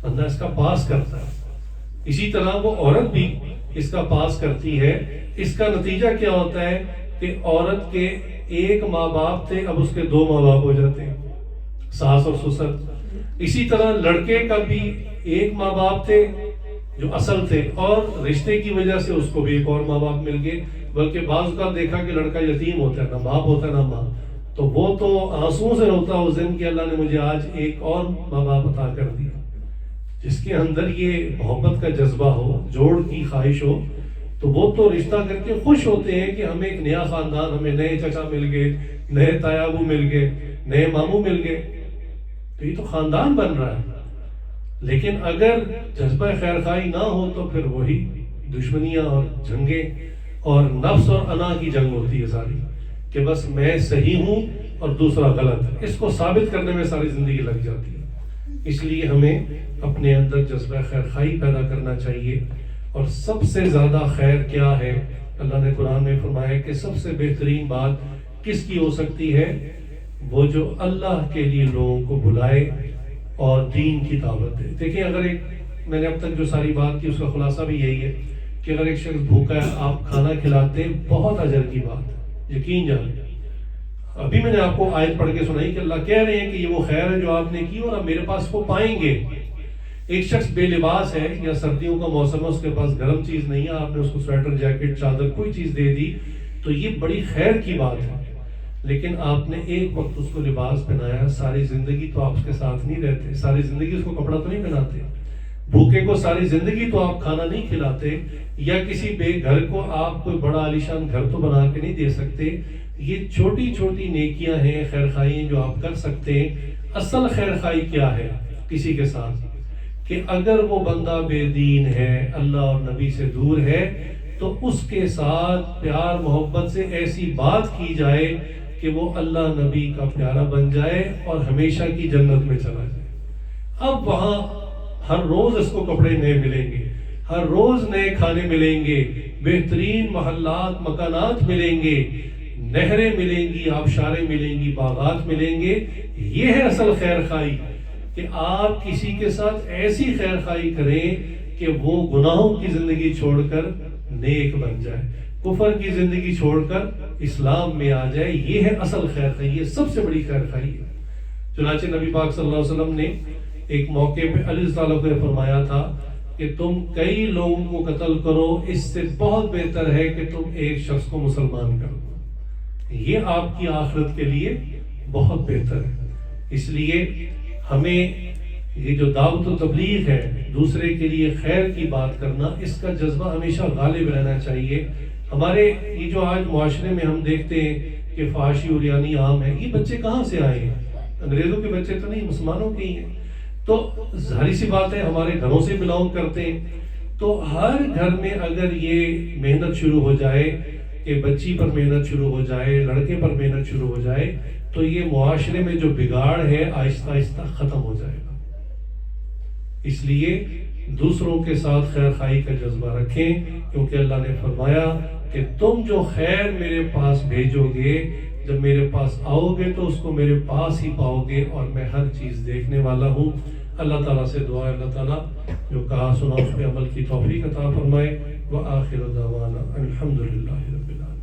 بندہ اس کا پاس کرتا ہے۔ اسی طرح وہ عورت بھی اس کا پاس کرتی ہے۔ اس کا نتیجہ کیا ہوتا ہے کہ عورت کے ایک ماں باپ تھے، اب اس کے دو ماں باپ ہو جاتے ہیں، ساس اور سسر۔ اسی طرح لڑکے کا بھی ایک ماں باپ تھے جو اصل تھے، اور رشتے کی وجہ سے اس کو بھی ایک اور ماں باپ مل گئے، بلکہ بعض کا دیکھا کہ لڑکا یتیم ہوتا ہے، نہ باپ ہوتا ہے نہ ماں، تو وہ تو آنسوں سے روتا اس دن کہ اللہ نے مجھے آج ایک اور ماں باپ عطا کر دیا۔ جس کے اندر یہ محبت کا جذبہ ہو، جوڑ کی خواہش ہو، تو وہ تو رشتہ کر کے خوش ہوتے ہیں کہ ہمیں ایک نیا خاندان، ہمیں نئے چچا مل گئے، نئے تایابو مل گئے، نئے ماموں مل گئے، تو یہ تو خاندان بن رہا ہے۔ لیکن اگر جذبہ خیر خواہی نہ ہو تو پھر وہی دشمنیاں اور جنگیں اور نفس اور انا کی جنگ ہوتی ہے ساری، کہ بس میں صحیح ہوں اور دوسرا غلط ہے۔ اس کو ثابت کرنے میں ساری زندگی لگ جاتی ہے۔ اس لیے ہمیں اپنے اندر جذبہ خیر خواہی پیدا کرنا چاہیے۔ اور سب سے زیادہ خیر کیا ہے؟ اللہ نے قرآن میں فرمایا کہ سب سے بہترین بات کس کی ہو سکتی ہے؟ وہ جو اللہ کے لیے لوگوں کو بلائے اور دین کی دعوت دے۔ دیکھیں، اگر میں نے اب تک جو ساری بات کی اس کا خلاصہ بھی یہی ہے کہ اگر ایک شخص بھوکا ہے، آپ کھانا کھلاتے ہیں، بہت اجر کی بات ہے، یقین جانیں۔ ابھی میں نے آپ کو آیت پڑھ کے سنائی کہ اللہ کہہ رہے ہیں کہ یہ وہ خیر ہے جو آپ نے کی اور آپ میرے پاس کو پائیں گے۔ ایک شخص بے لباس ہے یا سردیوں کا موسم ہے، اس کے پاس گرم چیز نہیں ہے، آپ نے اس کو سویٹر، جیکٹ، چادر، کوئی چیز دے دی، تو یہ بڑی خیر کی بات ہے۔ لیکن آپ نے ایک وقت اس کو لباس پہنایا، ساری زندگی تو آپ اس کے ساتھ نہیں رہتے، ساری زندگی اس کو کپڑا تو نہیں پہناتے، بھوکے کو ساری زندگی تو آپ کھانا نہیں کھلاتے، یا کسی بے گھر کو آپ کوئی بڑا عالیشان گھر تو بنا کے نہیں دے سکتے۔ یہ چھوٹی چھوٹی نیکیاں ہیں، خیر خواہی ہیں جو آپ کر سکتے ہیں۔ اصل خیر خواہی کیا ہے کسی کے ساتھ؟ کہ اگر وہ بندہ بے دین ہے، اللہ اور نبی سے دور ہے، تو اس کے ساتھ پیار محبت سے ایسی بات کی جائے کہ وہ اللہ نبی کا پیارا بن جائے اور ہمیشہ کی جنت میں چلا جائے۔ اب وہاں ہر روز اس کو کپڑے نئے ملیں گے، ہر روز نئے کھانے ملیں گے، بہترین محلات، مکانات ملیں گے، نہریں ملیں گی، آبشاریں ملیں گی، باغات ملیں گے۔ یہ ہے اصل خیر خواہی، کہ آپ کسی کے ساتھ ایسی خیر خواہی کریں کہ وہ گناہوں کی زندگی چھوڑ کر نیک بن جائے، کفر کی زندگی چھوڑ کر اسلام میں آ جائے۔ یہ ہے اصل خیر خواہی، یہ سب سے بڑی خیر خواہی ہے۔ چنانچہ نبی پاک صلی اللہ علیہ وسلم نے ایک موقع پہ علی رضی اللہ عنہ کو فرمایا تھا کہ تم کئی لوگوں کو قتل کرو، اس سے بہت بہتر ہے کہ تم ایک شخص کو مسلمان کر دو، یہ آپ کی آخرت کے لیے بہت بہتر ہے۔ اس لیے ہمیں یہ جو دعوت و تبلیغ ہے، دوسرے کے لیے خیر کی بات کرنا، اس کا جذبہ ہمیشہ غالب رہنا چاہیے۔ ہمارے یہ جو آج معاشرے میں ہم دیکھتے ہیں کہ فحاشی اور یعنی عام ہے، یہ بچے کہاں سے آئے ہیں؟ انگریزوں کے بچے تو نہیں، مسلمانوں کے ہی ہیں۔ تو ظاہری سی بات ہے ہمارے گھروں سے بلانگ کرتے ہیں، تو ہر گھر میں اگر یہ محنت شروع ہو جائے کہ بچی پر محنت شروع ہو جائے، لڑکے پر محنت شروع ہو جائے، تو یہ معاشرے میں جو بگاڑ ہے آہستہ آہستہ ختم ہو جائے گا۔ اس لیے دوسروں کے ساتھ خیر خواہی کا جذبہ رکھیں، کیونکہ اللہ نے فرمایا کہ تم جو خیر میرے پاس بھیجو گے، جب میرے پاس آؤ گے تو اس کو میرے پاس ہی پاؤ گے، اور میں ہر چیز دیکھنے والا ہوں۔ اللہ تعالیٰ سے دعا ہے اللہ تعالیٰ جو کہا سنا اس پہ عمل کی توفیق عطا فرمائے۔ وآخر دعوانا الحمدللہ رب العالمین۔